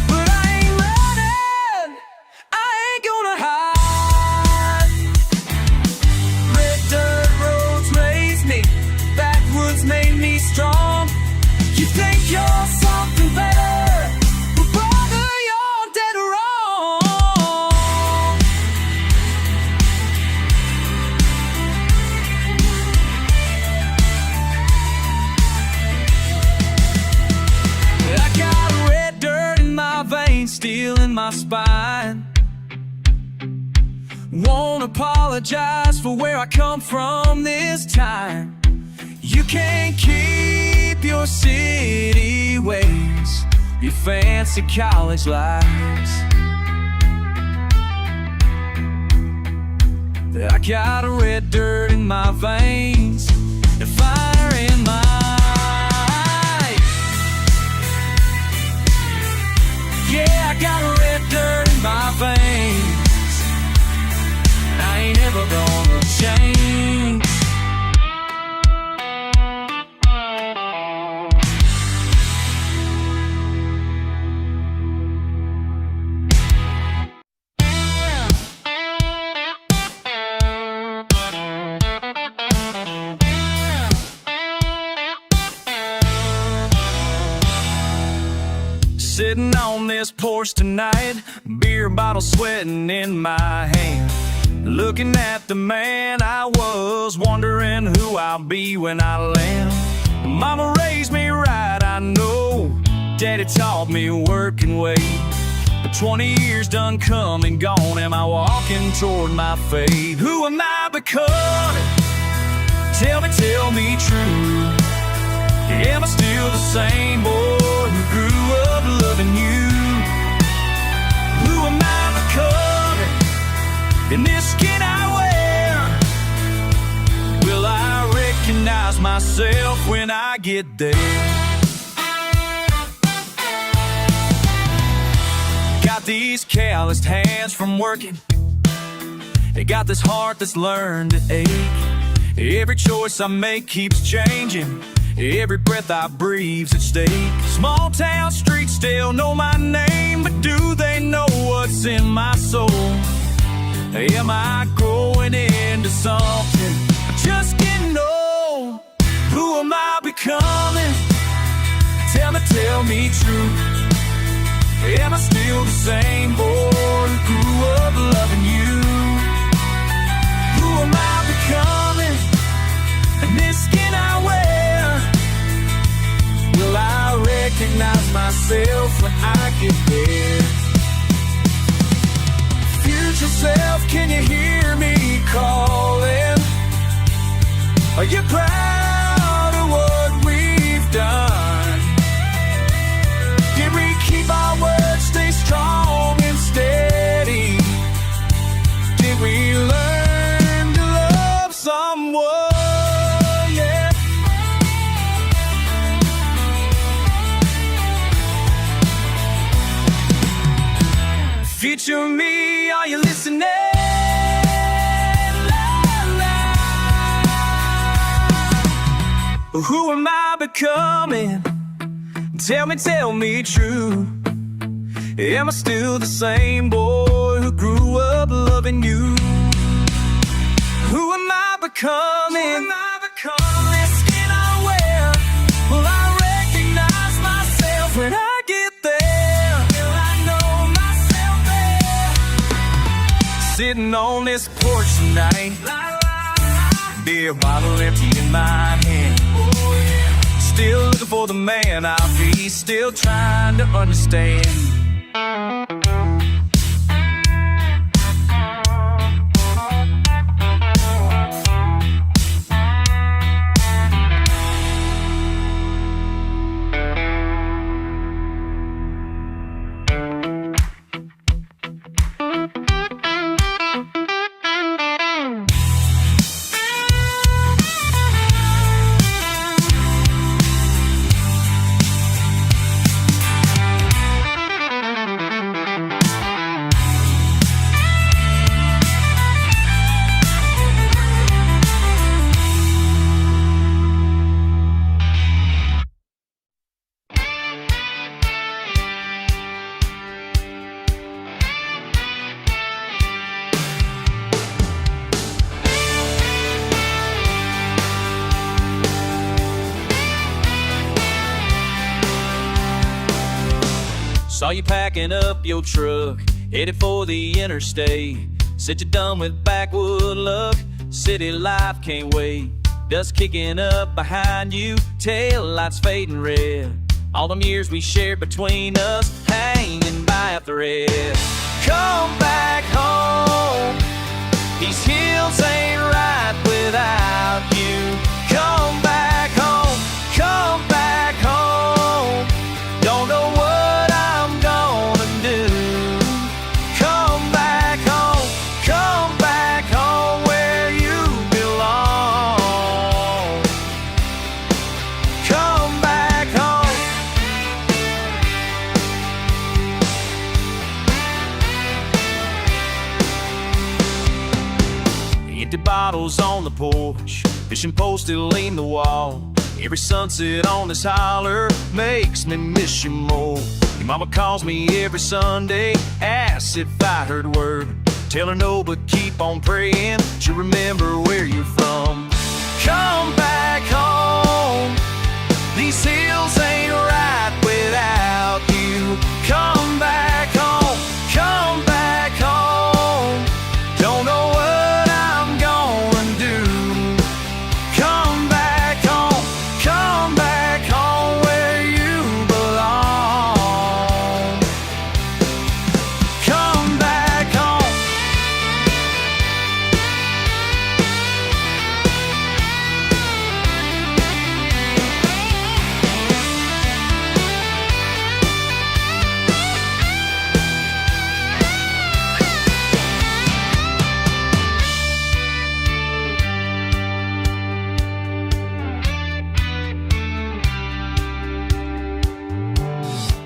but I ain't running, I ain't gonna hide. Red dirt roads raised me, backwoods made me strong. You think you're something better, but brother, you're dead wrong. I got red dirt in my veins, steel in my spine. Won't apologize for where I come from this time. You can't keep your city ways, your fancy college lives. I got a red dirt in my veins and fire in my eyes. Yeah, I got a red dirt in my veins. I ain't ever gonna change. Sitting on this porch tonight, beer bottle sweating in my hand, looking at the man I was, wondering who I'll be when I land. Mama raised me right, I know. Daddy taught me working weight. But 20 years done come and gone. Am I walking toward my fate? Who am I becoming? Tell me true. Am I still the same boy who grew up loving you? Who am I becoming in this skin I wear? Will I recognize myself when I get there? Got these calloused hands from working. They got this heart that's learned to ache. Every choice I make keeps changing. Every breath I breathe's at stake. Small town streets still know my name, but do they know what's in my soul? Am I growing into something, just getting old? Who am I becoming? Tell me true. Am I still the same boy who grew up loving you? Who am I becoming? And this skin I wear, myself when I get there. Future self, can you hear me calling? Are you proud of what we've done? Did we keep our word, stay strong and steady? Did we learn to love someone? Yeah. Future me, are you listening? Who am I becoming? Tell me true. Am I still the same boy who grew up loving you? Who am I becoming? This skin I wear, will I recognize myself when I get there? Will I know myself there? Sitting on this porch tonight, beer bottle empty in my hand. Still looking for the man I'll be, still trying to understand. Saw you packing up your truck, headed for the interstate. Said you're done with backwood luck, city life can't wait. Dust kicking up behind you, tail lights fading red. All them years we shared between us, hanging by a thread. Come back home, these hills ain't right without you. Come back home, come back home. Don't know what I'm gonna do. Come back home where you belong. Come back home. Empty bottles on the porch, fishing poles still lean the wall. Every sunset on this holler makes me miss you more. Your mama calls me every Sunday, asks if I heard word. Tell her no, but keep on praying she'll remember where you're from. Come back home, these hills ain't right without you. Come back home, come back home. Don't know what I'm gonna do. Come back home where you belong. Come back home.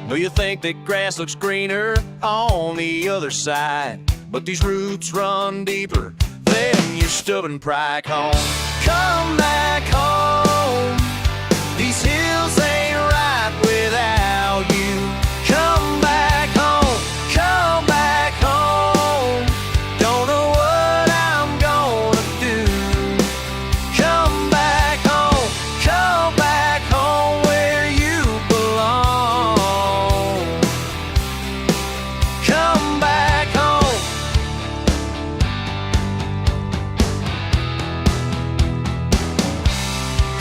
Know you think that grass looks greener on the other side, but these roots run deeper than your stubborn pride. Come back home, these hills ain't right without you. Come back home, come back home. Don't know what I'm gonna do. Come back home where you belong. Come back home.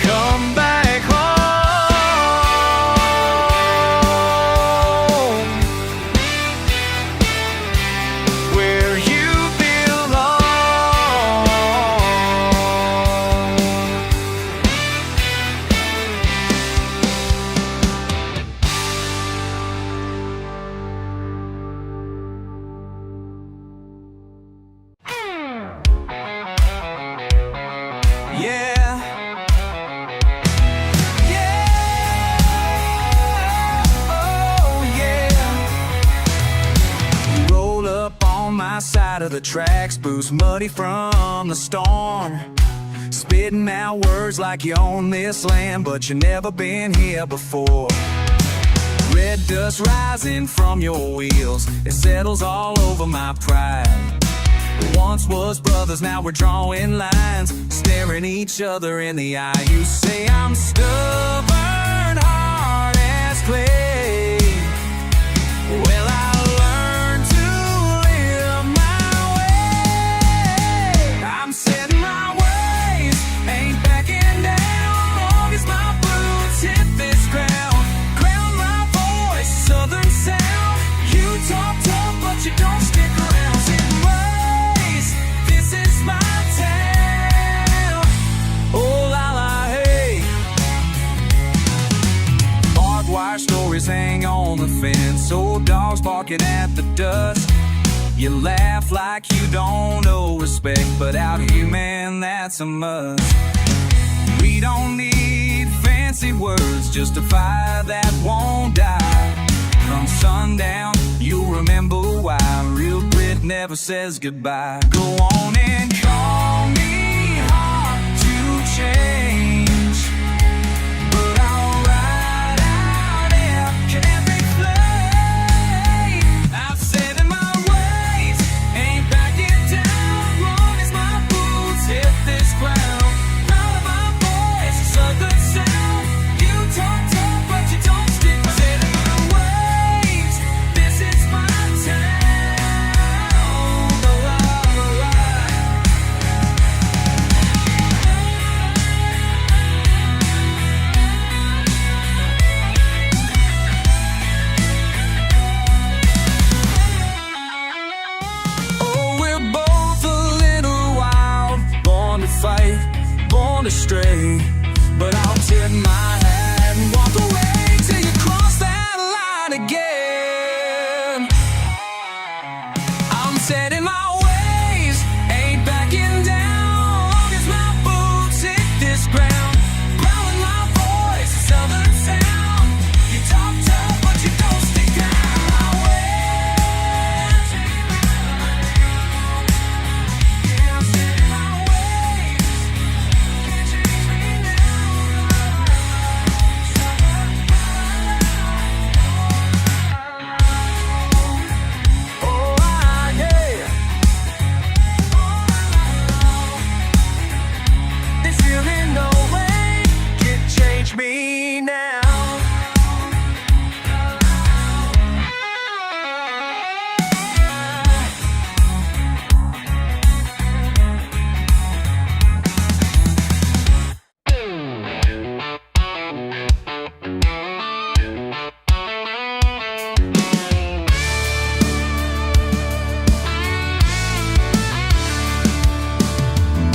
Come back home. my side of the tracks, boots muddy from the storm. Spitting out words like you own this land, but you never been here before. Red dust rising from your wheels, it settles all over my pride. We once was brothers, now we're drawing lines, staring each other in the eye. You say I'm stubborn, hard as clay. Well, I learned to live my way. I'm setting my ways, ain't backing down, long as my boots hit this ground. Ground my voice, southern sound. You talk tough, but you don't stick around. Setting ways, this is my town. Oh, la la, hey. Barbed wire stories hang on the fence, old dogs barking at the dust. You laugh like you don't know respect, but out here, man, that's a must. We don't need fancy words, just a fire that won't die. From sundown, you'll remember why real grit never says goodbye. Go on and call me hard to change, but I'll ride out every flame. I've set in my ways, ain't backing down, long as my boots hit this ground. Proud of my voice, it's a good sound. You talk tough, but you don't stick. Set in my ways, this is my town. La, la, la, la. Oh, we're both a little wild, born to fight, born to stray. But I'll tip my hat and walk away till you cross that line again. I'm setting my ways, ain't backing down, long as my boots hit this ground. Growling my voice, southern sound. You talk tough, but you don't stick out. My ways, yeah, I'm setting my ways. Can't change me now. Oh, yeah. There's really no way can change me now.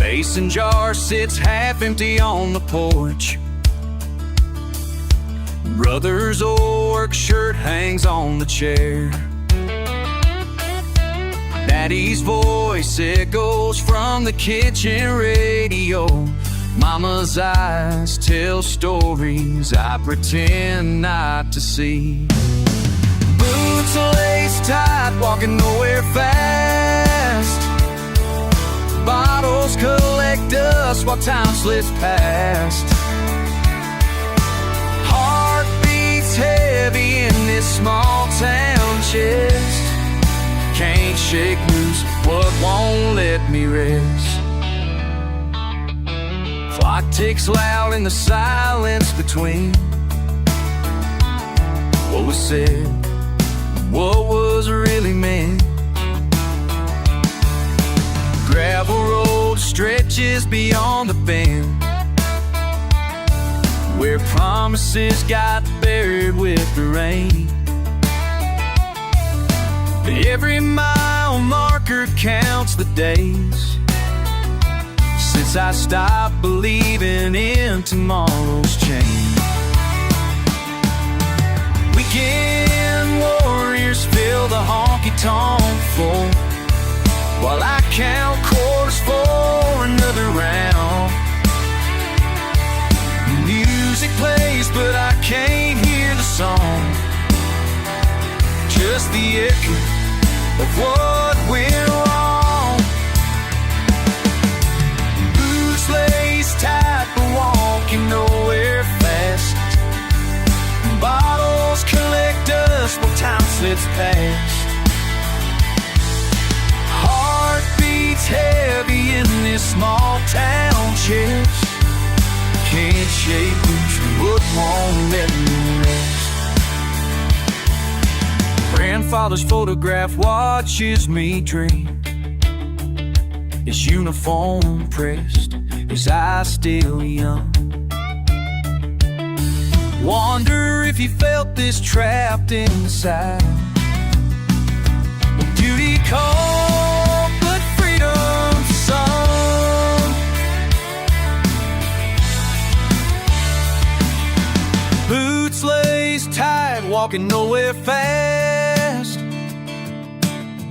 Mason jar sits half empty on the porch. Brother's old work shirt hangs on the chair. Daddy's voice echoes from the kitchen radio. Mama's eyes tell stories I pretend not to see. Boots laced tight, walking nowhere fast. Bottles collect dust while time slips past. Heart beats heavy in this small town chest. Can't shake loose what won't let me rest. Clock ticks loud in the silence between what was said, what was really meant. Gravel road stretches beyond the bend, where promises got buried with the rain. Every mile marker counts the days since I stopped believing in tomorrow's change. Weekend warriors fill the honky-tonk floor, while I count quarters for another round. Music plays, but I can't hear the song, just the echo of what went gonna let me rest. Grandfather's photograph watches me dream, his uniform pressed, his eyes still young. Wonder if he felt this trapped inside. Duty called, but freedom sung. Boots laced tight, walking nowhere fast.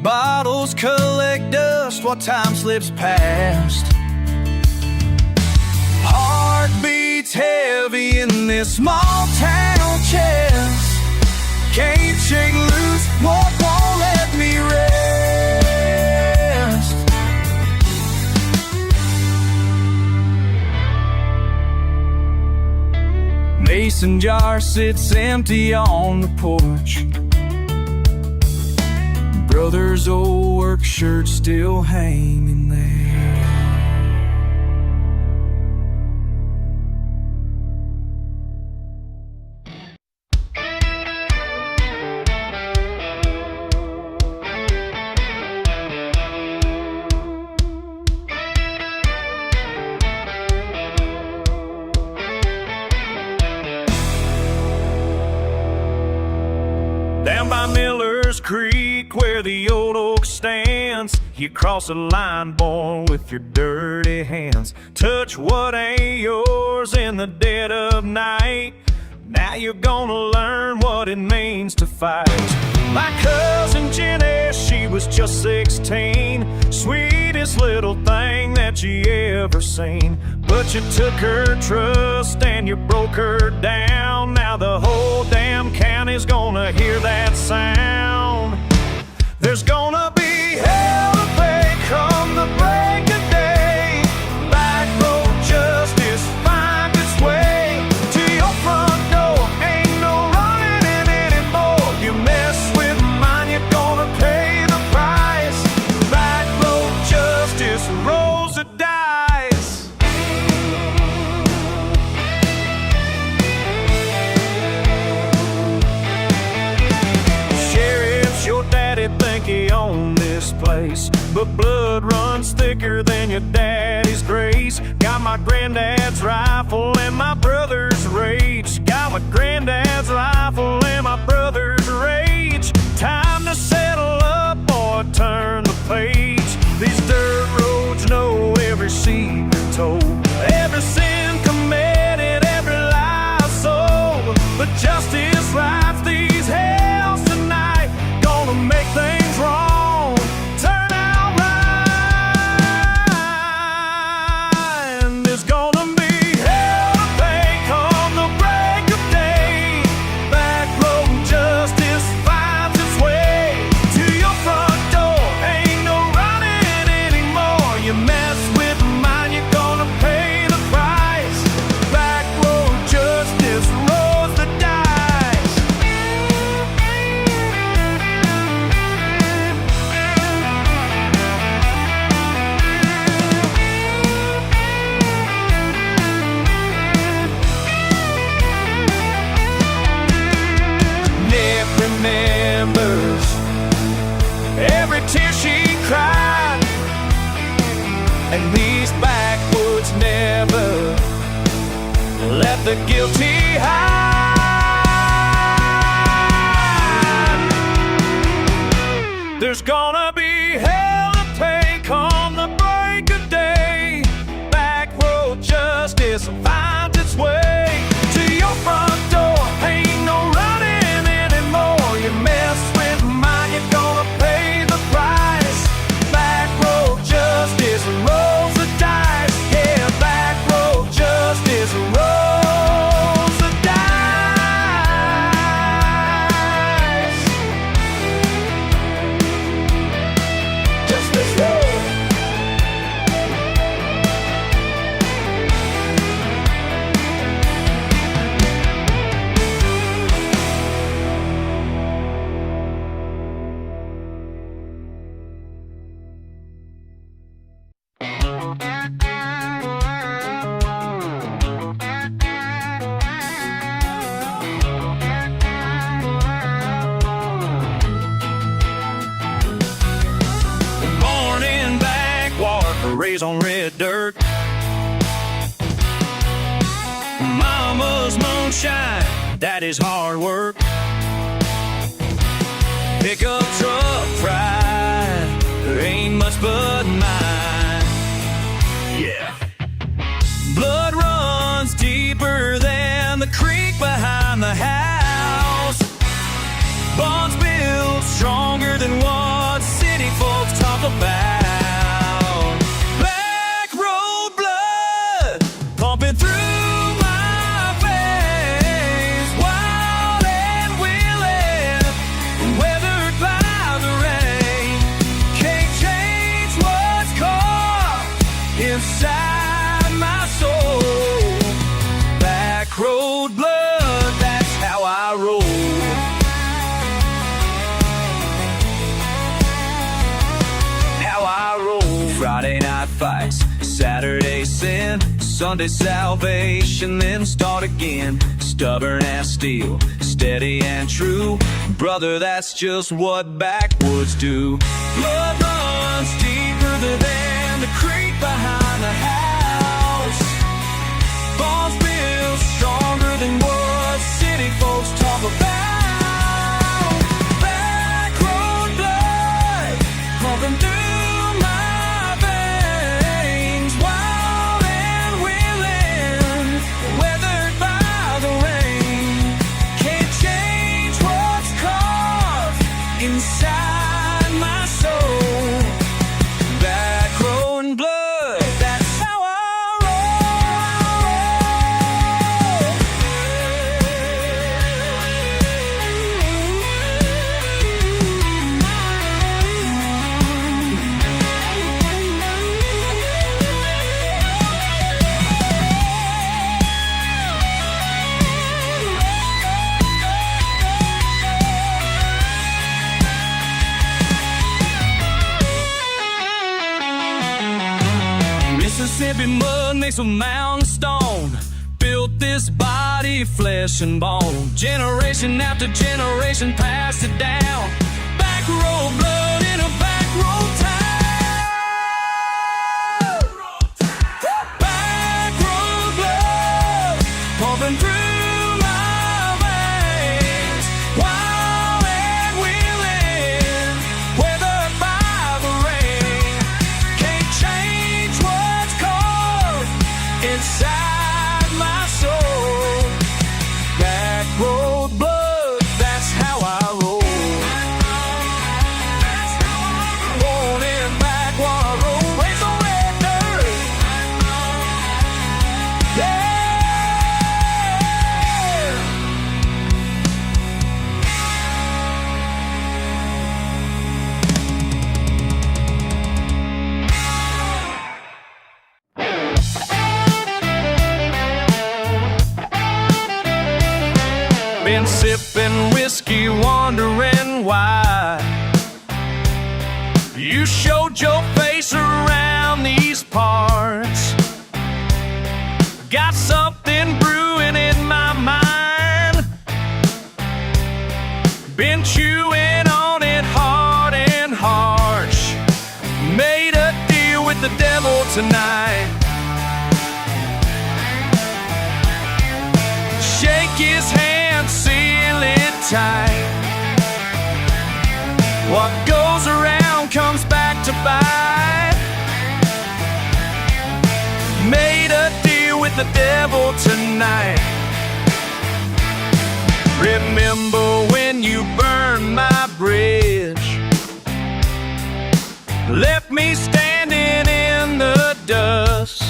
Bottles collect dust while time slips past. Heart beats heavy in this small town chest. Can't shake loose, won't let me rest. Mason jar sits empty on the porch. Brother's old work shirt still hanging there. Down by Miller's Creek, where the old oak stands, you cross a line, boy, with your dirty hands. Touch what ain't yours in the dead of night. Now you're gonna learn what it means to fight. My cousin Jenny, she was just 16, sweetest little thing that you ever seen. But you took her trust and you broke her down. Now the whole damn county's gonna hear that sound. There's gonna be hell to pay come the break of day. Back road justice find its way to your front door. Ain't no running in anymore. You mess with mine, you're gonna pay the price. Back road justice rolls the dice. Sheriff's your daddy, think he owned this place, but blood runs thicker than your daddy's grace. Got my granddad's rifle and my brother's rage. Got my granddad's rifle and my brother's rage. Time to settle up or turn the page. These dirt roads know every secret told, every sin committed, every lie sold. But justice rides these hells tonight, gonna make things wrong turn out right. And there's gonna be hell to pay come the break of day. Back road justice finds its way to your front door. Ain't no running anymore. You mess with mine, you're gonna pay the price. Back road justice rolls the dice. Nick remembers every tear she cried, and these backwoods never let the guilty hide. There's gonna be hell to pay come the break of day. Back road justice finds its way to your front door. Ain't no running anymore. You mess with mine, you're gonna pay the price. Back road justice rolls the dice. Yeah, back road justice rolls the dice. raised on red dirt. Mama's moonshine, daddy's hard work. Pickup truck pride, there ain't much but mine. Yeah. Blood runs deeper than the creek behind the house. Bonds built stronger than what city folks talk about. Back road blood pumping through my veins, wild and willing, weathered by the rain. Can't change what's caught inside my soul. Back road blood, that's how I roll. Friday night fights, Saturday sin, Sunday salvation, then start again. Stubborn as steel, steady and true. Brother, that's just what backwoods do. Blood runs deeper than the creek behind the house. Bonds built stronger than what city folks talk about. Back road blood pumping through inside my soul. Back road blood, that's how I Mississippi mud makes a mountain stone, built this body, flesh and bone. Generation after generation passed it down. Back road blood in a back road town. Back road blood pumping through my veins, wild and willing, weathered by the rain. Can't change what's caught inside my soul. Back road blood, that's how I roll. Born in backwater road, raised on red dirt. Yeah. Been sipping whiskey, wondering why you showed your face around these parts. Got something brewing in my mind. Been chewing on it hard and harsh. Made a deal with the devil tonight. Shake his hand, seal it tight. What goes around comes back to bite. Made a deal with the devil tonight. Remember when you burned my bridge, left me standing in the dust.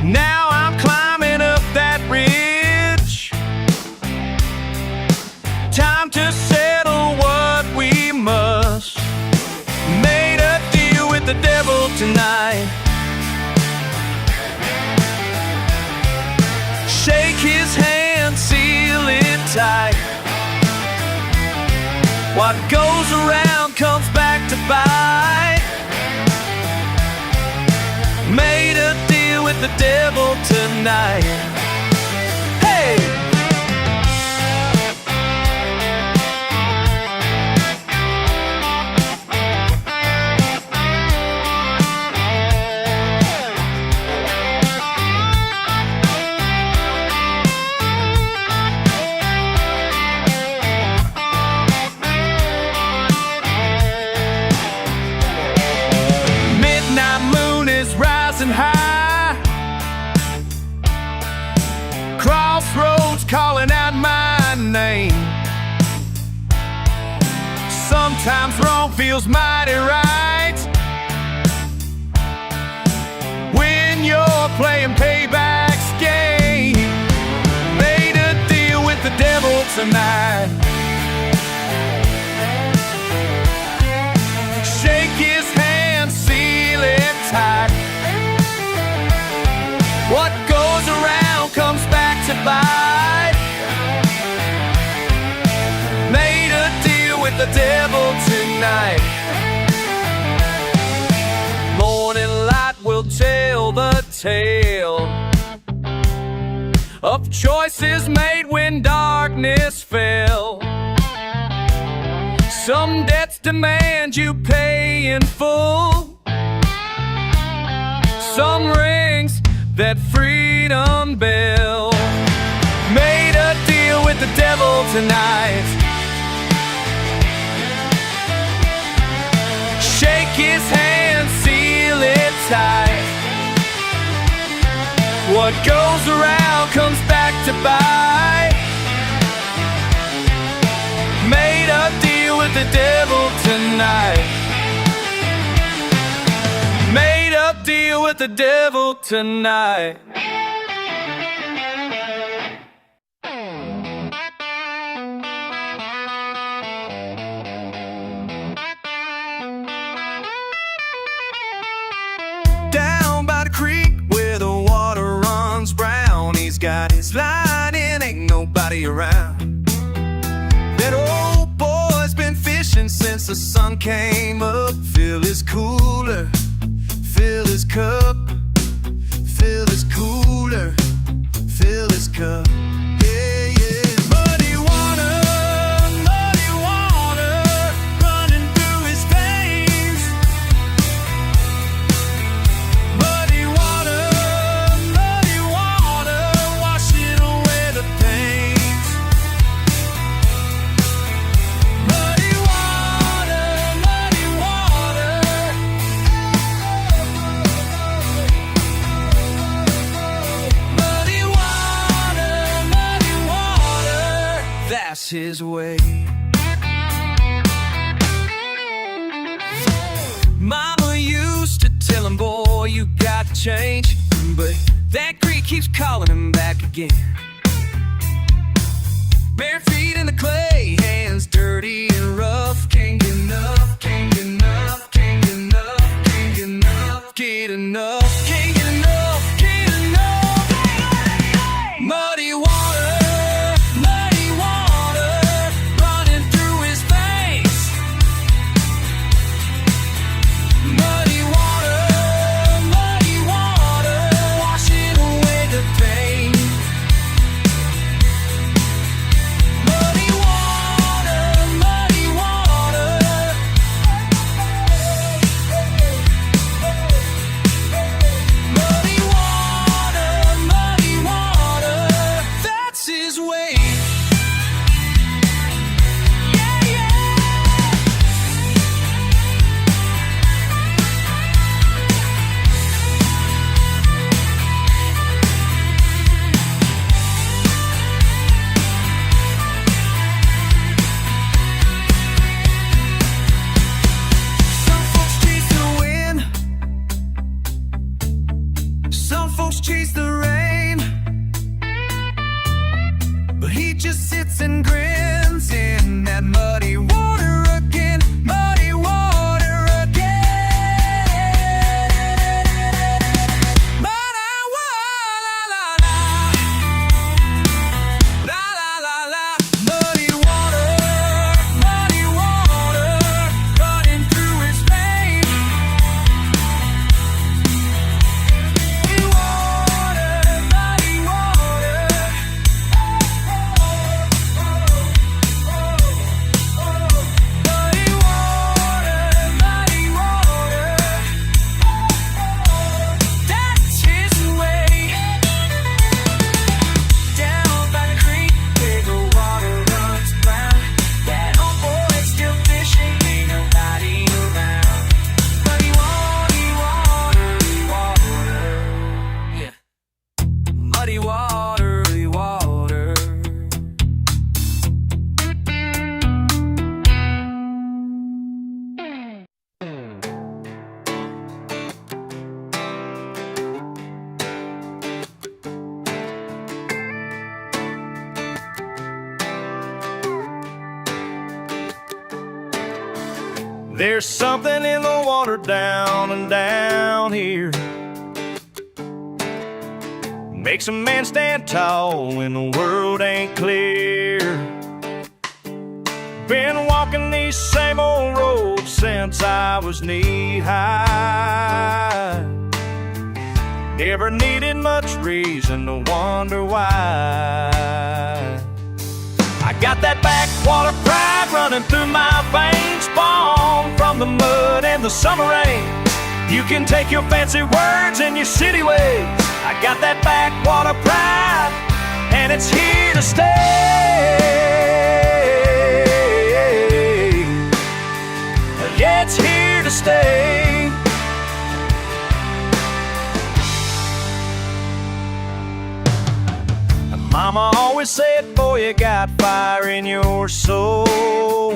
Now I'm climbing up that ridge. Time to settle what we must. Made a deal with the devil tonight. Shake his hand, seal it tight. What goes around comes back to bite. Made a deal with the devil tonight. Hey! calling out my name. Sometimes wrong feels mighty right when you're playing payback's game. Made a deal with the devil tonight. Shake his hand, seal it tight. What goes around comes back to bite. Made a deal with the devil tonight. Morning light will tell the tale of choices made when darkness fell. Some debts demand you pay in full. Some rings that freedom bell. Made a deal with the devil tonight. Shake his hand, seal it tight. What goes around comes back to bite. Made a deal with the devil tonight. Made a deal with the devil tonight. Down by the creek where the water runs brown, he's got his line and ain't nobody around. That old boy's been fishing since the sun came up. Fill his cooler, fill his cup, fill his cooler, fill his cup. Yeah, yeah. Muddy water running through his veins. Muddy water washing away the pains. Muddy water, muddy water. Muddy water, that's his way. Mama used to tell him, boy, you got to change. But that creek keeps calling him back again. Bare feet in the clay, hands dirty and rough. Can't get enough, can't get enough, can't get enough, can't get enough, get enough, can't get enough, get enough. Muddy water running through his veins. Muddy water washing away the pain. Muddy water, muddy water. Muddy water, that's his way. Yeah, yeah. Some folks chase the wind, some folks chase the rain, but he just sits and grins in that muddy water again, muddy water again. Muddy water, la la la, la la la la. Muddy water running through his veins. Muddy water. There's something in the water down and down here, makes a man stand tall when the world ain't clear. Been walking these same old roads since I was knee-high. Never needed much reason to wonder why. I got that backwater pride running through my veins, born from the mud and the summer rain. You can take your fancy words and your city ways. I got that backwater pride, and it's here to stay. Yeah, it's here to stay. Mama always said, boy, you got fire in your soul.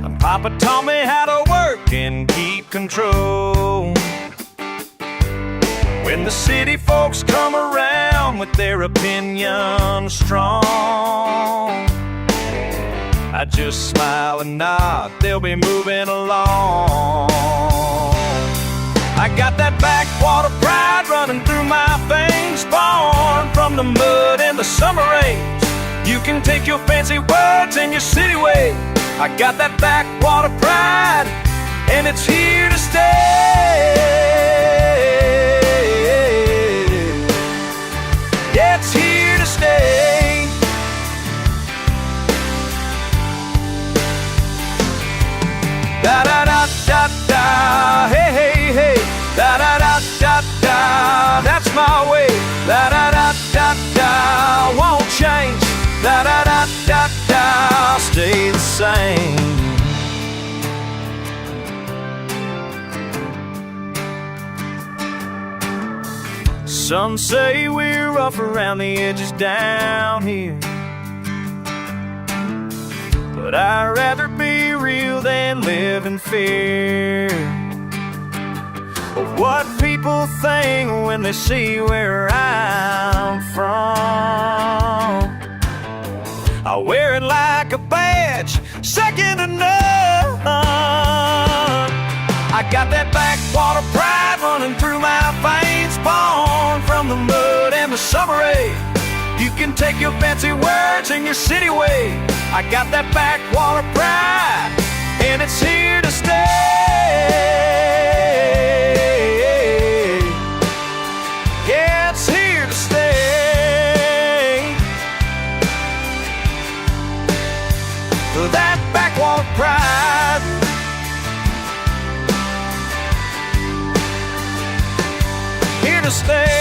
And Papa taught me how to work and keep control. When the city folks come around with their opinions strong, I just smile and nod, they'll be moving along. I got that backwater pride running through my veins, born from the mud and the summer rains. You can take your fancy words and your city ways. I got that backwater pride, and it's here to stay. Yeah, it's here to stay. Da da da da da, hey hey hey, da da da da da, that's my way. Da da da da da, won't change. Da da da da da, stay the same. Some say we're rough around the edges down here, but I'd rather be real than live in fear of what people think when they see where I'm from. I wear it like a badge, second to none. I got that backwater pride running through my veins, born from the mud and the summer rain. You can take your fancy words and your city way. I got that backwater pride, and it's here to stay. Yeah, it's here to stay. That backwater pride, here to stay.